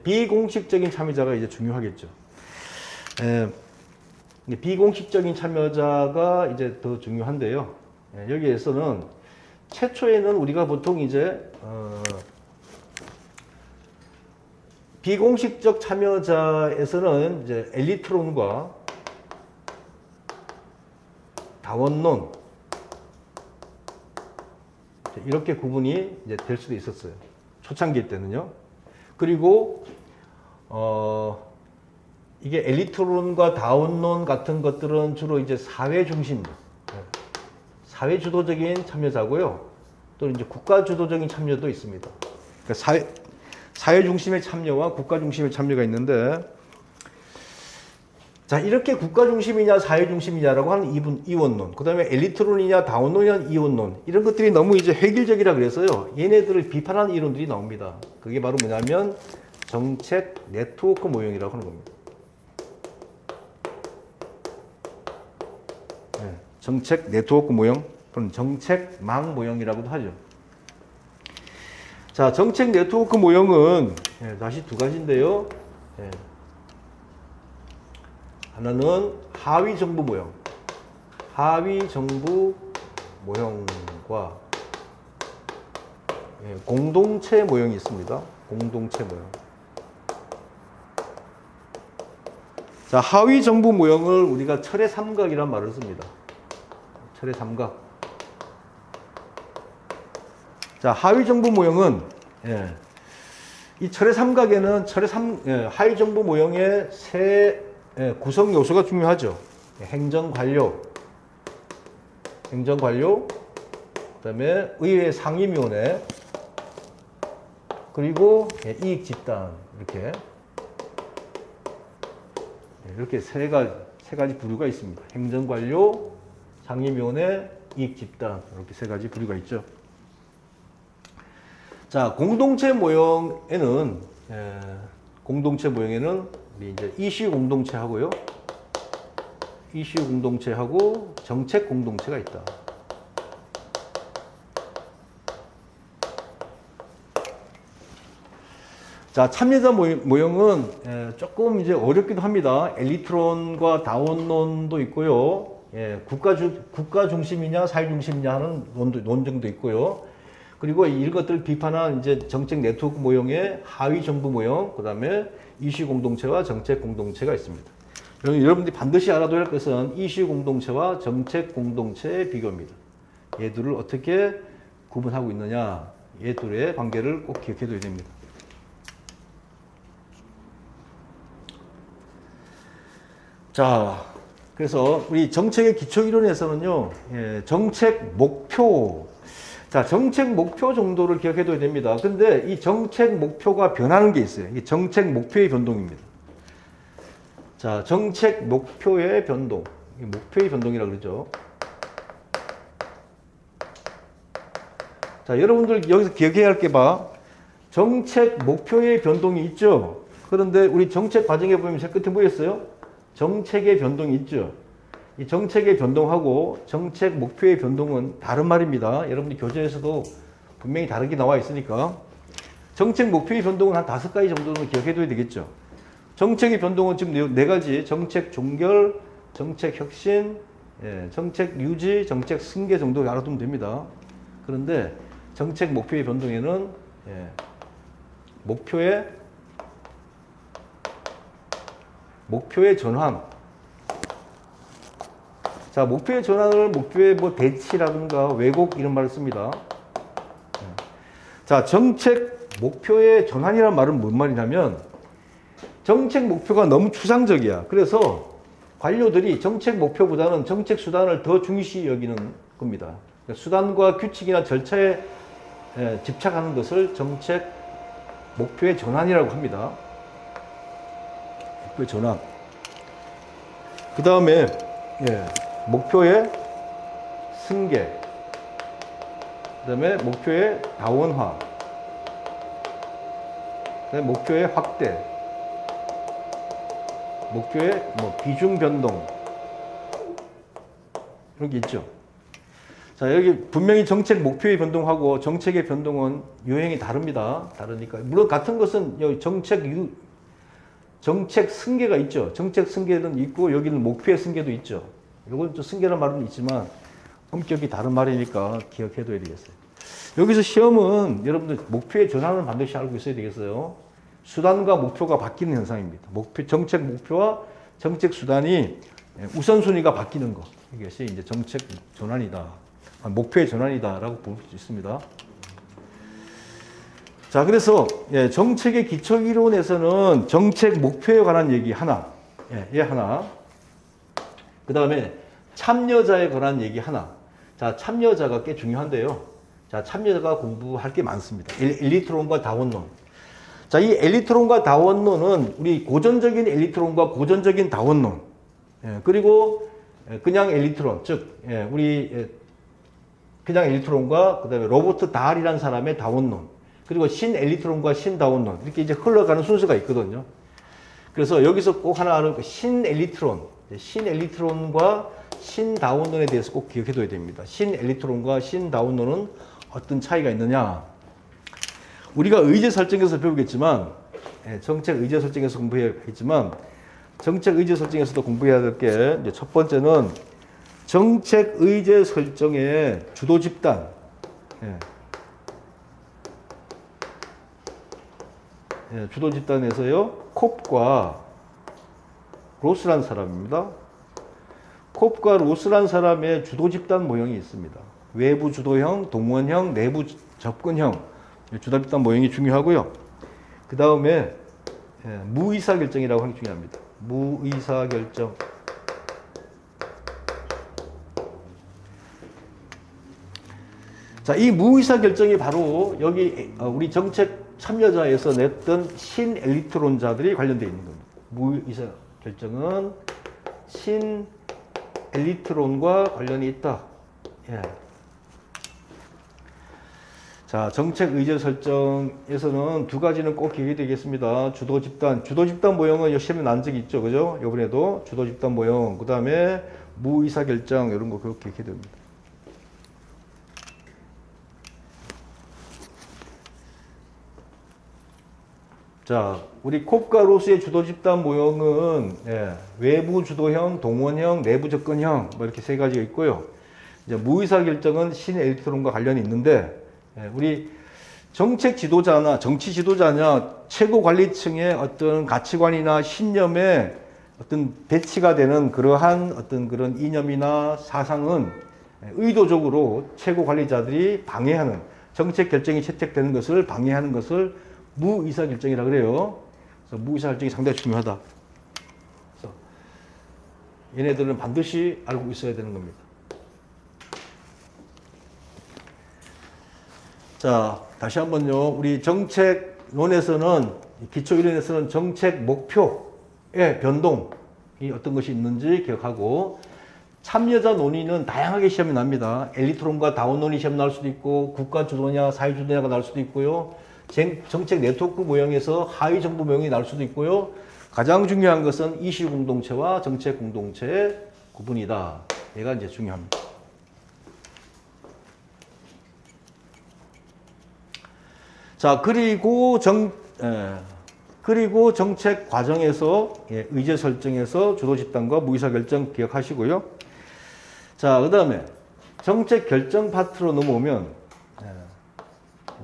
비공식적인 참여자가 이제 중요하겠죠. 비공식적인 참여자가 이제 더 중요한데요. 여기에서는 최초에는 우리가 보통 이제 비공식적 참여자에서는 이제 엘리트론과 다원론 이렇게 구분이 이제 될 수도 있었어요. 초창기 때는요. 그리고 이게 엘리트론과 다원론 같은 것들은 주로 이제 사회 중심, 사회 주도적인 참여자고요. 또 이제 국가 주도적인 참여도 있습니다. 그러니까 사회 중심의 참여와 국가 중심의 참여가 있는데, 자, 이렇게 국가 중심이냐 사회 중심이냐라고 하는 이원론, 그 다음에 엘리트론이냐 다원론이냐 이원론, 이런 것들이 너무 이제 획일적이라 그래서요, 얘네들을 비판하는 이론들이 나옵니다. 그게 바로 뭐냐면 정책 네트워크 모형이라고 하는 겁니다. 정책 네트워크 모형 또는 정책망 모형이라고도 하죠. 자, 정책 네트워크 모형은 다시 두 가지인데요. 하나는 하위 정부 모형, 하위 정부 모형과 공동체 모형이 있습니다. 공동체 모형. 자, 하위 정부 모형을 우리가 철의 삼각이란 말을 씁니다. 철의 삼각. 자, 하위 정부 모형은 이 철의 삼각에는 하위 정부 모형의 세 구성 요소가 중요하죠. 행정관료, 그다음에 의회 상임위원회, 그리고 이익 집단, 이렇게 세 가지 부류가 있습니다. 행정관료, 상임위원회, 이익 집단, 이렇게 세 가지 부류가 있죠. 자, 공동체 모형에는 우리 이제 이슈 공동체하고요, 이슈 공동체하고 정책 공동체가 있다. 자, 참여자 모형은 조금 이제 어렵기도 합니다. 엘리트론과 다원론도 있고요. 국가 중심이냐 사회 중심이냐 하는 논쟁도 있고요. 그리고 이런 것들을 비판한 이제 정책 네트워크 모형의 하위 정부 모형, 그 다음에 이슈 공동체와 정책 공동체가 있습니다. 여러분들이 반드시 알아둬야 할 것은 이슈 공동체와 정책 공동체의 비교입니다. 얘들을 어떻게 구분하고 있느냐, 얘들의 관계를 꼭 기억해둬야 됩니다. 자, 그래서 우리 정책의 기초 이론에서는요, 정책 목표. 자, 정책 목표 정도를 기억해둬야 됩니다. 근데 이 정책 목표가 변하는 게 있어요. 이 정책 목표의 변동입니다. 자, 정책 목표의 변동. 목표의 변동이라고 그러죠. 자, 여러분들 여기서 기억해야 할 게 봐. 정책 목표의 변동이 있죠. 그런데 우리 정책 과정에 보면 제일 끝에 뭐였어요? 정책의 변동이 있죠. 이 정책의 변동하고 정책 목표의 변동은 다른 말입니다. 여러분들 교재에서도 분명히 다르게 나와 있으니까. 정책 목표의 변동은 한 5가지 정도는 기억해둬야 되겠죠. 정책의 변동은 지금 4가지. 정책 종결, 정책 혁신, 정책 유지, 정책 승계 정도 알아두면 됩니다. 그런데 정책 목표의 변동에는 목표의 전환. 자, 목표의 전환을 목표의 뭐 대치라든가 왜곡 이런 말을 씁니다. 자, 정책 목표의 전환이라는 말은 뭔 말이냐면 정책 목표가 너무 추상적이야. 그래서 관료들이 정책 목표보다는 정책 수단을 더 중시 여기는 겁니다. 그러니까 수단과 규칙이나 절차에 집착하는 것을 정책 목표의 전환이라고 합니다. 목표의 전환. 그 다음에 목표의 승계. 그 다음에 목표의 다원화. 그 다음에 목표의 확대. 목표의 비중 변동. 이런 게 있죠. 자, 여기 분명히 정책 목표의 변동하고 정책의 변동은 유형이 다릅니다. 다르니까. 물론 같은 것은 여기 정책 승계가 있죠. 정책 승계는 있고 여기는 목표의 승계도 있죠. 이건 좀 승계라는 말은 있지만 엄격히 다른 말이니까 기억해둬야 되겠어요. 여기서 시험은 여러분들 목표의 전환을 반드시 알고 있어야 되겠어요. 수단과 목표가 바뀌는 현상입니다. 정책 목표와 정책 수단이 우선순위가 바뀌는 것. 이것이 이제 정책 전환이다. 목표의 전환이다라고 볼 수 있습니다. 자, 그래서 정책의 기초 이론에서는 정책 목표에 관한 얘기 하나, 얘 하나. 그 다음에 참여자에 관한 얘기 하나. 자, 참여자가 꽤 중요한데요. 자, 참여자가 공부할 게 많습니다. 엘리트론과 다원론. 자, 이 엘리트론과 다원론은 우리 고전적인 엘리트론과 고전적인 다원론. 그리고 그냥 엘리트론, 즉, 우리 그냥 엘리트론과 그 다음에 로버트 다할이라는 사람의 다원론. 그리고 신 엘리트론과 신 다원론. 이렇게 이제 흘러가는 순서가 있거든요. 그래서 여기서 꼭 하나 아는 신 엘리트론과 신 다원론에 대해서 꼭 기억해둬야 됩니다. 신 엘리트론과 신 다원론은 어떤 차이가 있느냐. 우리가 의제 설정에서 배우겠지만, 정책 의제 설정에서 공부해야겠지만, 정책 의제 설정에서도 공부해야 될 게, 첫 번째는 정책 의제 설정의 주도 집단. 주도 집단에서요, 콥과 로스라는 사람입니다. 콥과 로스라는 사람의 주도 집단 모형이 있습니다. 외부 주도형, 동원형, 내부 접근형. 주도 집단 모형이 중요하고요. 그 다음에 무의사결정이라고 하는 게 중요합니다. 무의사결정. 자, 이 무의사결정이 바로 여기 우리 정책 참여자에서 냈던 신엘리트론자들이 관련되어 있는 겁니다. 무의사결정은 신엘리트론과 관련이 있다. 자, 정책 의제 설정에서는 2가지는 꼭 기억이 되겠습니다. 주도 집단 모형은 시험에 난 적이 있죠. 그죠? 이번에도 주도 집단 모형, 그 다음에 무의사결정, 이런 거 그렇게 기억해야 됩니다. 자, 우리 콥과 로스의 주도 집단 모형은 외부 주도형, 동원형, 내부 접근형 뭐 이렇게 세 가지가 있고요. 이제 무의사 결정은 신 엘렉트론과 관련이 있는데 우리 정책 지도자나 정치 지도자냐 최고 관리층의 어떤 가치관이나 신념에 어떤 배치가 되는 그러한 어떤 그런 이념이나 사상은 의도적으로 최고 관리자들이 방해하는 정책 결정이 채택되는 것을 방해하는 것을 무의사결정이라 그래요. 그래서 무의사결정이 상당히 중요하다. 그래서 얘네들은 반드시 알고 있어야 되는 겁니다. 자, 다시 한번요. 우리 정책론에서는 기초이론에서는 정책 목표의 변동이 어떤 것이 있는지 기억하고 참여자 논의는 다양하게 시험이 납니다. 엘리트론과 다원 논의 시험 나올 수도 있고 국가 주도냐 사회 주도냐가 나올 수도 있고요. 정책 네트워크 모형에서 하위 정부 모형이 나올 수도 있고요. 가장 중요한 것은 이슈 공동체와 정책 공동체의 구분이다. 얘가 이제 중요합니다. 자, 그리고 정책 과정에서 의제 설정에서 주도 집단과 무의사 결정 기억하시고요. 자, 그다음에 정책 결정 파트로 넘어오면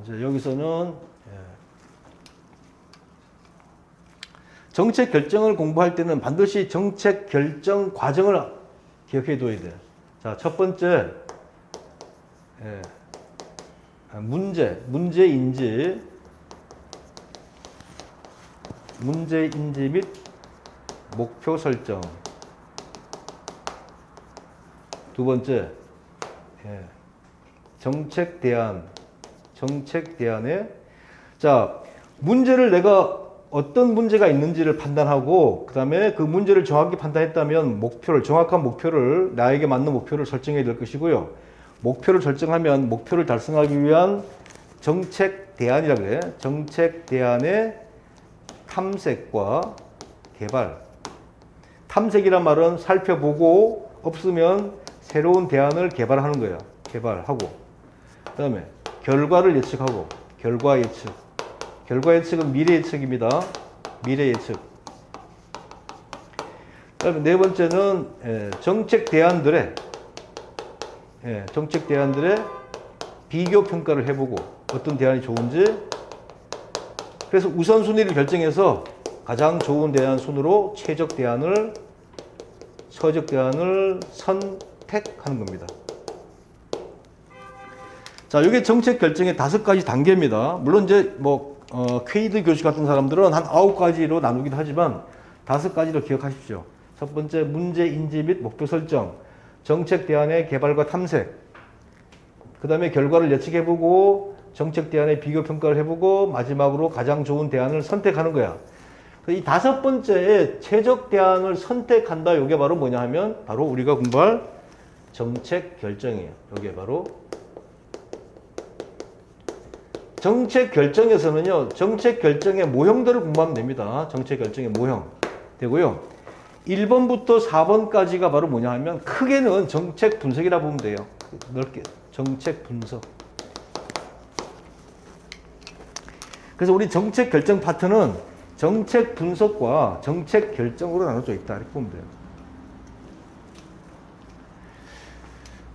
이제 여기서는 정책 결정을 공부할 때는 반드시 정책 결정 과정을 기억해 둬야 돼요. 자, 첫 번째 문제인지 및 목표 설정. 두 번째, 정책 대안에 자, 문제를 내가 어떤 문제가 있는지를 판단하고 그 다음에 그 문제를 정확히 판단했다면 정확한 목표를 나에게 맞는 목표를 설정해야 될 것이고요. 목표를 설정하면 목표를 달성하기 위한 정책 대안이라고 그래. 정책 대안의 탐색과 개발. 탐색이란 말은 살펴보고 없으면 새로운 대안을 개발하는 거야. 개발하고. 그 다음에 결과를 예측하고. 결과 예측. 결과 예측은 미래 예측입니다. 미래 예측. 그 다음에 네 번째는 정책 대안들의 비교 평가를 해보고 어떤 대안이 좋은지 그래서 우선순위를 결정해서 가장 좋은 대안 순으로 최적 대안을 선택하는 겁니다. 자, 이게 정책 결정의 5가지 단계입니다. 물론 이제 퀘이드 교수 같은 사람들은 한 9가지로 나누기도 하지만 5가지로 기억하십시오. 첫 번째, 문제 인지 및 목표 설정, 정책 대안의 개발과 탐색, 그 다음에 결과를 예측해보고 정책 대안의 비교 평가를 해보고 마지막으로 가장 좋은 대안을 선택하는 거야. 이 5번째에 최적 대안을 선택한다. 이게 바로 뭐냐 하면 바로 우리가 공부할 정책 결정이에요. 이게 바로 정책 결정에서는요, 정책 결정의 모형들을 공부하면 됩니다. 정책 결정의 모형 되고요. 1번부터 4번까지가 바로 뭐냐 하면 크게는 정책 분석이라 보면 돼요. 넓게 정책 분석. 그래서 우리 정책 결정 파트는 정책 분석과 정책 결정으로 나눠져 있다. 이렇게 보면 돼요.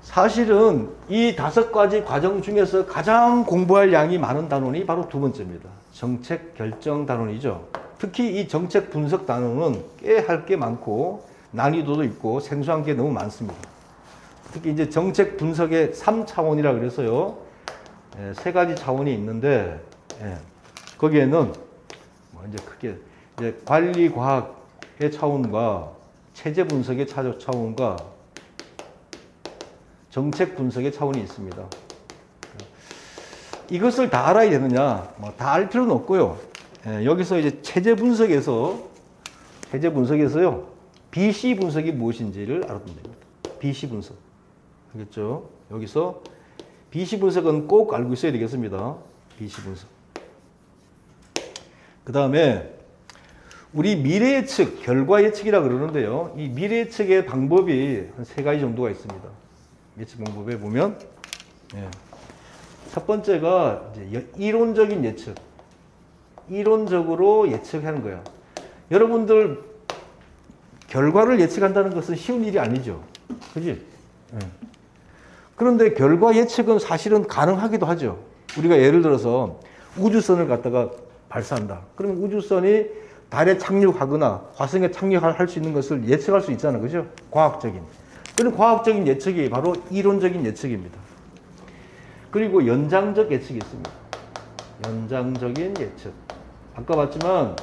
사실은 이 5가지 과정 중에서 가장 공부할 양이 많은 단원이 바로 두 번째입니다. 정책 결정 단원이죠. 특히 이 정책 분석 단원은 꽤 할 게 많고 난이도도 있고 생소한 게 너무 많습니다. 특히 이제 정책 분석의 3차원이라 그래서요. 3가지 차원이 있는데 거기에는 이제 크게 이제 관리 과학의 차원과 체제 분석의 차원과 정책 분석의 차원이 있습니다. 이것을 다 알아야 되느냐? 다 알 필요는 없고요. 여기서 이제 체제 분석에서요, BC 분석이 무엇인지를 알아두면 됩니다. BC 분석. 알겠죠? 여기서 BC 분석은 꼭 알고 있어야 되겠습니다. BC 분석. 그 다음에 우리 미래 예측, 결과 예측이라 그러는데요. 이 미래 예측의 방법이 한 3가지 정도가 있습니다. 예측 방법에 보면 첫 번째가 이제 이론적인 예측. 이론적으로 예측하는 거야. 여러분들 결과를 예측한다는 것은 쉬운 일이 아니죠. 그지? 예. 그런데 결과 예측은 사실은 가능하기도 하죠. 우리가 예를 들어서 우주선을 갖다가 발사한다. 그러면 우주선이 달에 착륙하거나 화성에 착륙할 수 있는 것을 예측할 수 있잖아요. 그죠? 과학적인. 그런 과학적인 예측이 바로 이론적인 예측입니다. 그리고 연장적 예측이 있습니다. 연장적인 예측. 아까 봤지만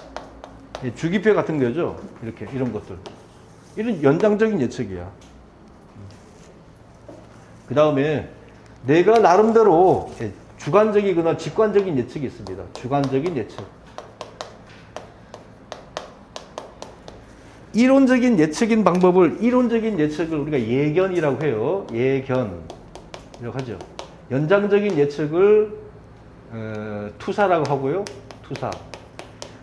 주기표 같은 거죠. 이렇게 이런 것들. 이런 연장적인 예측이야. 그 다음에 내가 나름대로 주관적이거나 직관적인 예측이 있습니다. 주관적인 예측. 이론적인 이론적인 예측을 우리가 예견이라고 해요. 예견. 이라고 하죠. 연장적인 예측을 투사라고 하고요. 투사.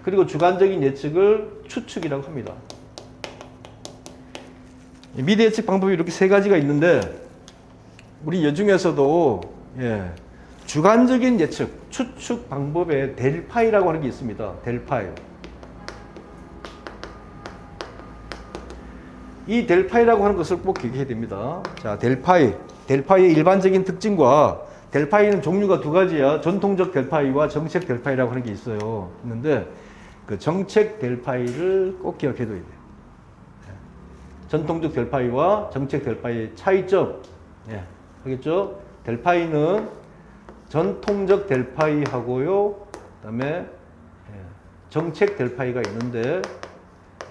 그리고 주관적인 예측을 추측이라고 합니다. 미래 예측 방법이 이렇게 세 가지가 있는데 우리 여중에서도 주관적인 예측, 추측 방법에 델파이라고 하는 게 있습니다. 델파이. 이 델파이라고 하는 것을 꼭 기억해야 됩니다. 자, 델파이의 일반적인 특징과 델파이는 종류가 두 가지야. 전통적 델파이와 정책 델파이라고 하는 게 있는데 그 정책 델파이를 꼭 기억해 둬야 돼요. 전통적 델파이와 정책 델파이의 차이점. 알겠죠? 델파이는 전통적 델파이하고요. 그다음에 정책 델파이가 있는데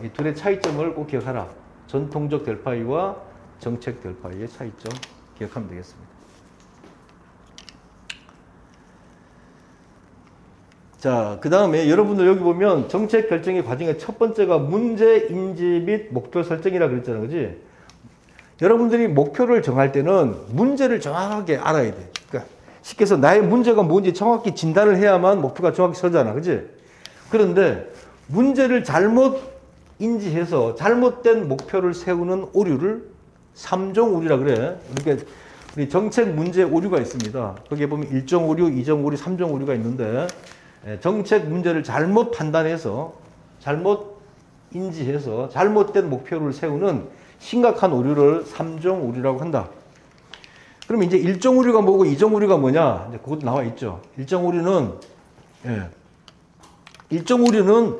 이 둘의 차이점을 꼭 기억하라. 전통적 델파이와 정책 델파이의 차이점 기억하면 되겠습니다. 자, 그 다음에 여러분들 여기 보면 정책 결정의 과정의 첫 번째가 문제 인지 및 목표 설정이라 그랬잖아요. 그지? 여러분들이 목표를 정할 때는 문제를 정확하게 알아야 돼. 그러니까 쉽게 해서 나의 문제가 뭔지 정확히 진단을 해야만 목표가 정확히 서잖아. 그지? 그런데 문제를 잘못 인지해서 잘못된 목표를 세우는 오류를 3종 오류라 그래. 이렇게 우리 정책 문제 오류가 있습니다. 거기에 보면 1종 오류, 2종 오류, 3종 오류가 있는데 정책 문제를 잘못 판단해서 잘못 인지해서 잘못된 목표를 세우는 심각한 오류를 3종 오류라고 한다. 그럼 이제 1종 오류가 뭐고 2종 오류가 뭐냐? 이제 그것도 나와 있죠. 1종 오류는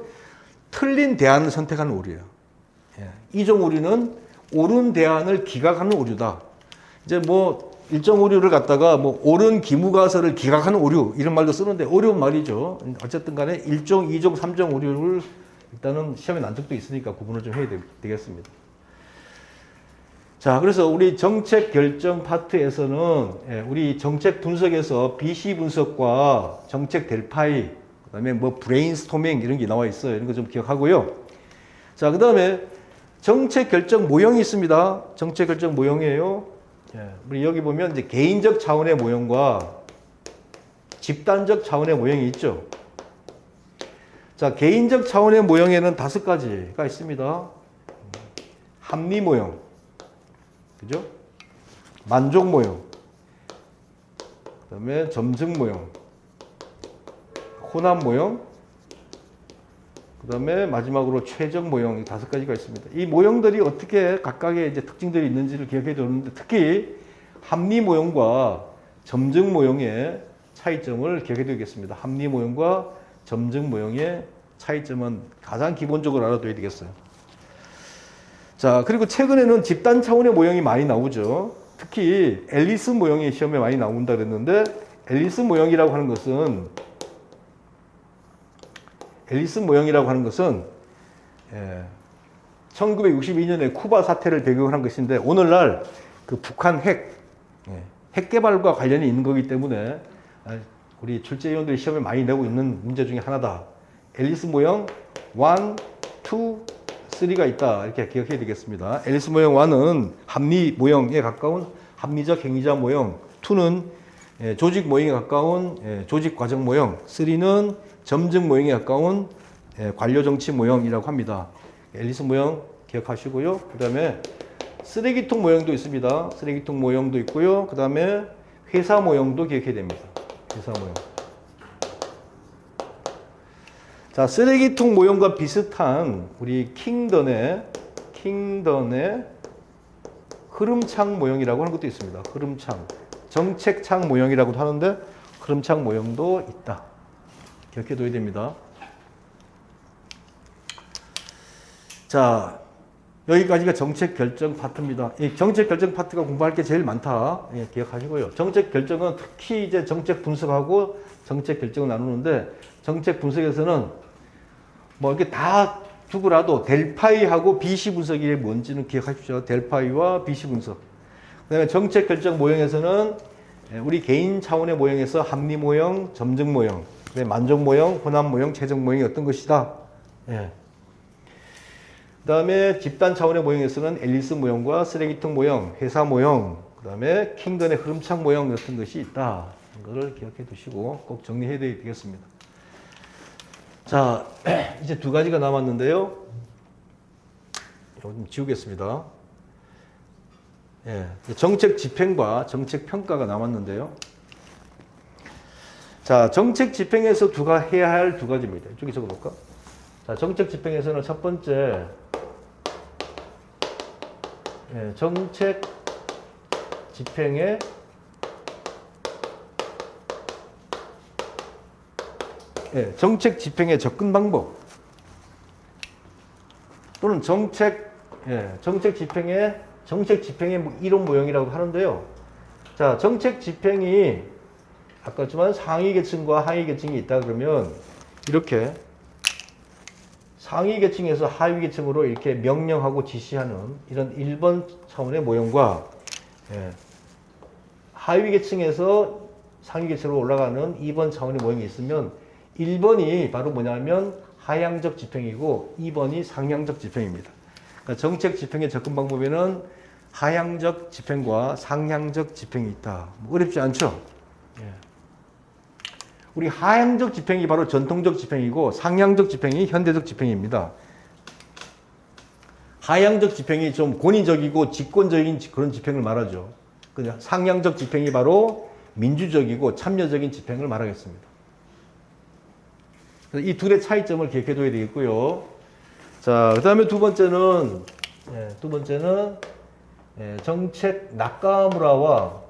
틀린 대안을 선택하는 오류예요. 2종 오류는 옳은 대안을 기각하는 오류다. 이제 뭐 일정 오류를 갖다가 뭐 옳은 기무가설을 기각하는 오류 이런 말도 쓰는데 어려운 말이죠. 어쨌든 간에 1종, 2종, 3종 오류를 일단은 시험에 난 적도 있으니까 구분을 좀 해야 되겠습니다. 자, 그래서 우리 정책 결정 파트에서는 우리 정책 분석에서 BC 분석과 정책 델파이, 그 다음에 뭐 브레인스토밍 이런 게 나와 있어요. 이런 거 좀 기억하고요. 자, 그 다음에 정책 결정 모형이 있습니다. 정책 결정 모형이에요. 우리 여기 보면 이제 개인적 차원의 모형과 집단적 차원의 모형이 있죠. 자, 개인적 차원의 모형에는 5가지가 있습니다. 합리 모형, 그죠? 만족 모형, 그다음에 점증 모형, 혼합 모형, 그다음에 마지막으로 최적 모형, 이 5가지가 있습니다. 이 모형들이 어떻게 각각의 이제 특징들이 있는지를 기억해 두는데 특히 합리 모형과 점증 모형의 차이점을 기억해 두겠습니다. 합리 모형과 점증 모형의 차이점은 가장 기본적으로 알아둬야 되겠어요. 자, 그리고 최근에는 집단 차원의 모형이 많이 나오죠. 특히 앨리스 모형이 시험에 많이 나온다 그랬는데 앨리스 모형이라고 하는 것은 1962년에 쿠바 사태를 배경으로 한 것인데 오늘날 그 북한 핵 개발과 관련이 있는 거기 때문에 우리 출제위원들이 시험에 많이 내고 있는 문제 중에 하나다. 앨리스 모형 1, 2, 3가 있다. 이렇게 기억해야 되겠습니다. 앨리스 모형 1은 합리 모형에 가까운 합리적 행위자 모형, 2는 조직 모형에 가까운 조직 과정 모형, 3는 점증 모형에 가까운 관료 정치 모형이라고 합니다. 앨리스 모형 기억하시고요. 그 다음에 쓰레기통 모형도 있습니다. 쓰레기통 모형도 있고요. 그 다음에 회사 모형도 기억해야 됩니다. 회사 모형. 자, 쓰레기통 모형과 비슷한 우리 킹던의 흐름창 모형이라고 하는 것도 있습니다. 흐름창. 정책창 모형이라고도 하는데 흐름창 모형도 있다. 기억해둬야 됩니다. 자, 여기까지가 정책 결정 파트입니다. 이 정책 결정 파트가 공부할 게 제일 많다. 예, 기억하시고요. 정책 결정은 특히 이제 정책 분석하고 정책 결정을 나누는데 정책 분석에서는 뭐 이렇게 다 두고라도 델파이하고 BC 분석이 뭔지는 기억하십시오. 델파이와 BC 분석. 그다음에 정책 결정 모형에서는 우리 개인 차원의 모형에서 합리 모형, 점증 모형, 그다음에 만족 모형, 혼합 모형, 최종 모형이 어떤 것이다. 예. 그다음에 집단 차원의 모형에서는 앨리스 모형과 쓰레기통 모형, 회사 모형, 그다음에 킹던의 흐름창 모형 같은 것이 있다. 이거를 기억해 두시고 꼭 정리해 드려야 되겠습니다. 자, 이제 두 가지가 남았는데요. 이거 좀 지우겠습니다. 예, 정책 집행과 정책 평가가 남았는데요. 자, 정책 집행에서 해야 할 두 가지입니다. 이쪽에 적어볼까? 자, 정책 집행에서는 첫 번째, 예, 정책 집행의 정책 집행의 접근 방법 또는 정책 집행의 이론 모형이라고 하는데요. 자, 정책 집행이 아까 했지만 상위 계층과 하위 계층이 있다 그러면 이렇게 상위 계층에서 하위 계층으로 이렇게 명령하고 지시하는 이런 1번 차원의 모형과 하위 계층에서 상위 계층으로 올라가는 2번 차원의 모형이 있으면 1번이 바로 뭐냐면 하향적 집행이고 2번이 상향적 집행입니다. 그러니까 정책 집행의 접근 방법에는 하향적 집행과 상향적 집행이 있다. 어렵지 않죠? 예. 우리 하향적 집행이 바로 전통적 집행이고 상향적 집행이 현대적 집행입니다. 하향적 집행이 좀 권위적이고 직권적인 그런 집행을 말하죠. 상향적 집행이 바로 민주적이고 참여적인 집행을 말하겠습니다. 이 둘의 차이점을 기억해둬야 되겠고요. 자, 그 다음에 두 번째는 정책 나카무라와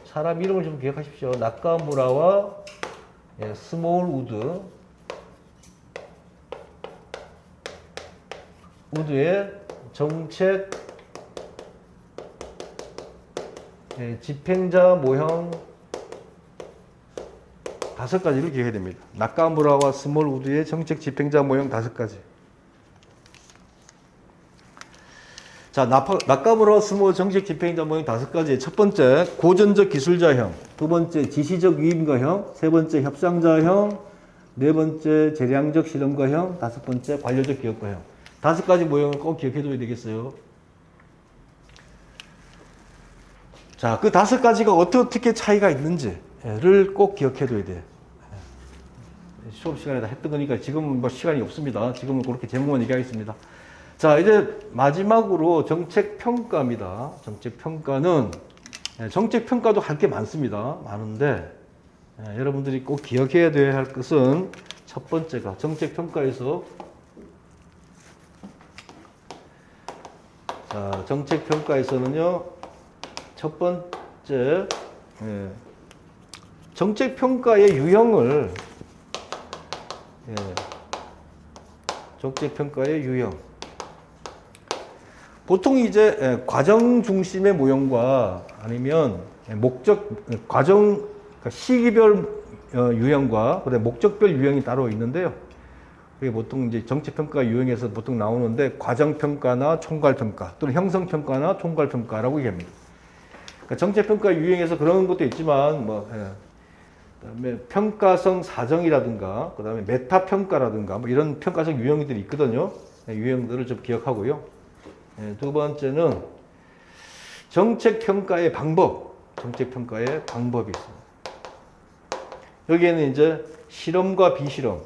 사람 이름을 좀 기억하십시오. 나카무라와 스몰 우드의 정책 집행자 모형 5가지를 기억해야 됩니다. 나카무라와 스몰 우드의 정책 집행자 모형 5가지. 자, 나카무라와 스몰 정책 집행자 모형 5가지. 첫 번째, 고전적 기술자형. 두 번째, 지시적 위임가형. 세 번째, 협상자형. 네 번째, 재량적 실험가형. 다섯 번째, 관료적 기업가형. 5가지 모형을 꼭 기억해둬야 되겠어요. 자, 그 5가지가 어떻게 차이가 있는지를 꼭 기억해둬야 돼. 수업 시간에 다 했던 거니까 지금은 뭐 시간이 없습니다. 지금은 그렇게 제목만 얘기하겠습니다. 자, 이제 마지막으로 정책평가입니다. 정책평가는, 정책평가도 할 게 많습니다. 많은데, 여러분들이 꼭 기억해야 돼야 할 것은 첫 번째가 정책평가에서, 자, 정책평가에서는요, 첫 번째, 정책평가의 유형을, 정책평가의 유형. 보통 이제 과정 중심의 모형과 아니면 과정, 시기별 유형과 그다음에 목적별 유형이 따로 있는데요. 그게 보통 이제 정책평가 유형에서 보통 나오는데 과정평가나 총괄평가 또는 형성평가나 총괄평가라고 얘기합니다. 그러니까 정책평가 유형에서 그런 것도 있지만 그다음에 평가성 사정이라든가 그다음에 메타평가라든가 이런 평가적 유형들이 있거든요. 유형들을 좀 기억하고요. 두 번째는 정책평가의 방법, 정책평가의 방법이 있습니다. 여기에는 이제 실험과 비실험,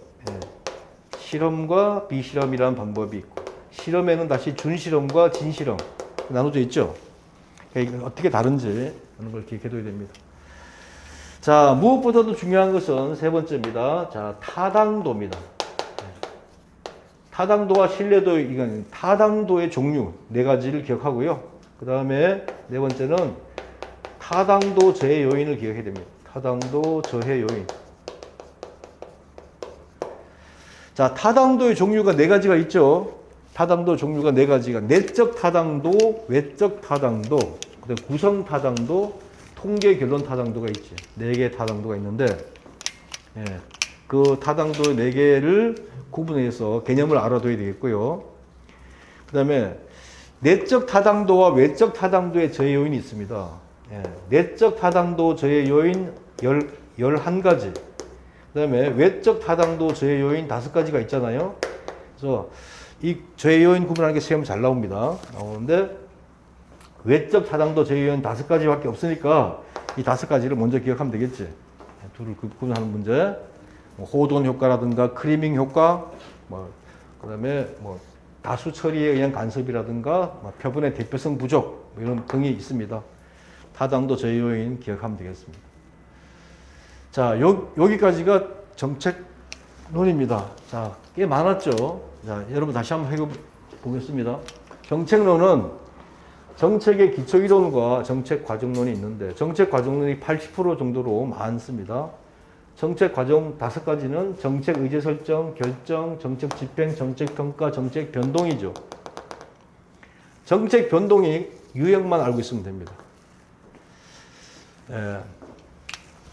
실험과 비실험이라는 방법이 있고 실험에는 다시 준실험과 진실험 나눠져 있죠. 그러니까 어떻게 다른지 하는 걸 기억해둬야 됩니다. 자, 무엇보다도 중요한 것은 세 번째입니다. 자, 타당도입니다. 타당도와 신뢰도, 이건 타당도의 종류 네 가지를 기억하고요. 그 다음에 네 번째는 타당도 저해 요인을 기억해야 됩니다. 타당도 저해 요인. 자, 타당도의 종류가 네 가지가 있죠. 타당도 종류가 네 가지가 내적 타당도, 외적 타당도, 그다음 구성 타당도, 통계 결론 타당도가 있지. 네 개의 타당도가 있는데, 예, 그 타당도 네 개를 구분해서 개념을 알아둬야 되겠고요. 그다음에 내적 타당도와 외적 타당도의 저해 요인이 있습니다. 예, 내적 타당도 저해 요인 11가지. 그다음에 외적 타당도 저해 요인 5가지가 있잖아요. 그래서 이 저해 요인 구분하는 게 시험 잘 나옵니다. 나오는데 외적 타당도 저해 요인 5가지밖에 없으니까 이 5가지를 먼저 기억하면 되겠지. 둘을 구분하는 문제. 호돈 효과라든가 크리밍 효과, 그다음에 다수 처리에 의한 간섭이라든가 표본의 대표성 부족 이런 등이 있습니다. 타당도 저해 요인 기억하면 되겠습니다. 자, 여기까지가 정책론입니다. 자, 꽤 많았죠. 자, 여러분 다시 한번 해보겠습니다. 정책론은 정책의 기초이론과 정책 과정론이 있는데 정책 과정론이 80% 정도로 많습니다. 정책 과정 5가지는 정책 의제 설정, 결정, 정책 집행, 정책 평가, 정책 변동이죠. 정책 변동이 유형만 알고 있으면 됩니다.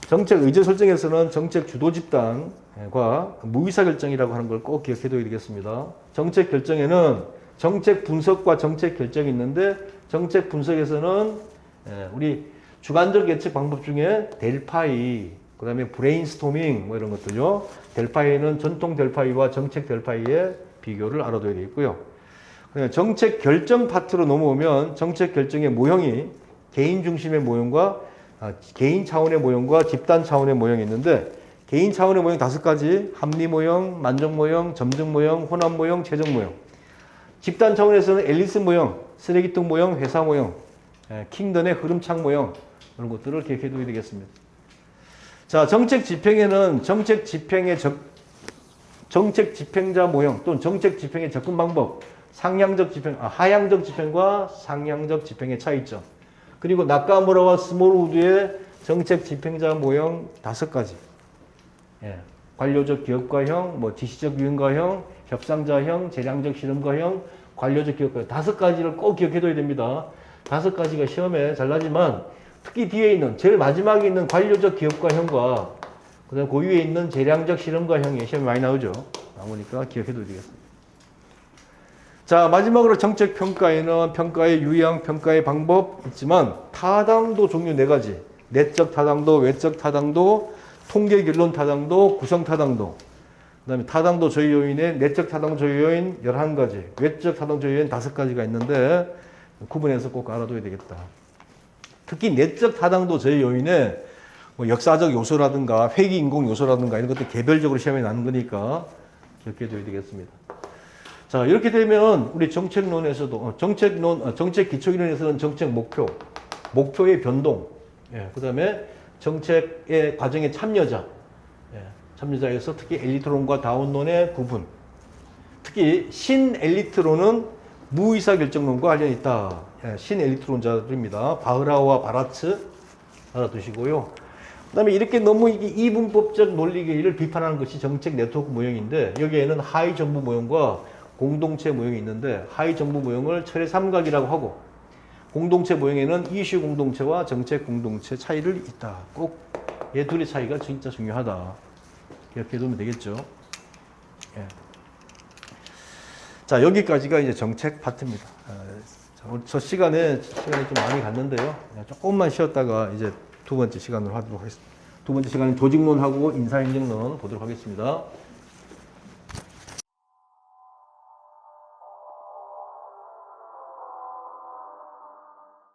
정책 의제 설정에서는 정책 주도 집단과 무의사 결정이라고 하는 걸 꼭 기억해둬야 되겠습니다. 정책 결정에는 정책 분석과 정책 결정이 있는데 정책 분석에서는 우리 주관적 예측 방법 중에 델파이, 그 다음에 브레인스토밍 이런 것들요. 델파이는 전통 델파이와 정책 델파이의 비교를 알아둬야 되겠고요. 정책 결정 파트로 넘어오면 정책 결정의 모형이 개인 중심의 모형과 개인 차원의 모형과 집단 차원의 모형이 있는데 개인 차원의 모형 5가지, 합리 모형, 만족 모형, 점증 모형, 혼합 모형, 최적 모형. 집단 차원에서는 앨리스 모형, 쓰레기통 모형, 회사 모형, 킹던의 흐름창 모형 이런 것들을 기억해둬야 되겠습니다. 자, 정책 집행에는 정책 집행자 모형 또는 정책 집행의 접근 방법, 하향적 집행과 상향적 집행의 차이점. 그리고 나카무라와 스몰우드의 정책 집행자 모형 5가지. 관료적 기업가형, 지시적 유인가형, 협상자형, 재량적 실험가형, 관료적 기업가형 5가지를 꼭 기억해둬야 됩니다. 5가지가 시험에 잘 나지만 특히 뒤에 있는 제일 마지막에 있는 관료적 기업가형과 그다음 그 위에 있는 재량적 실험가형이 시험에 많이 나오죠. 나오니까 기억해둬야 되겠습니다. 자, 마지막으로 정책 평가에는 평가의 유형, 평가의 방법 있지만 타당도 종류 4가지. 내적 타당도, 외적 타당도, 통계 결론 타당도, 구성 타당도. 그다음에 타당도 저해 요인의 내적 타당도 저해 요인 11가지, 외적 타당도 저해 요인 5가지가 있는데 구분해서 꼭 알아둬야 되겠다. 특히 내적 타당도 저해 요인에 역사적 요소라든가 회귀 인공 요소라든가 이런 것들 개별적으로 시험에 나는 거니까 기억해둬야 되겠습니다. 자, 이렇게 되면 우리 정책론에서도 정책 기초이론에서는 정책 목표의 변동, 그다음에 정책의 과정의 참여자, 참여자에서 특히 엘리트론과 다운론의 구분, 특히 신엘리트론은 무의사결정론과 관련이 있다. 신엘리트론자들입니다. 바흐라우와 바라츠 알아두시고요. 그 다음에 이렇게 너무 이분법적 논리계를 비판하는 것이 정책 네트워크 모형인데 여기에는 하위 정부 모형과 공동체 모형이 있는데 하위 정부 모형을 철의 삼각이라고 하고 공동체 모형에는 이슈 공동체와 정책 공동체 차이를 있다. 꼭 얘 둘의 차이가 진짜 중요하다. 이렇게 두면 되겠죠. 자, 여기까지가 이제 정책 파트입니다. 저 시간이 좀 많이 갔는데요. 조금만 쉬었다가 이제 두 번째 시간으로 하도록 하겠습니다. 두 번째 시간은 조직론하고 인사행정론 보도록 하겠습니다.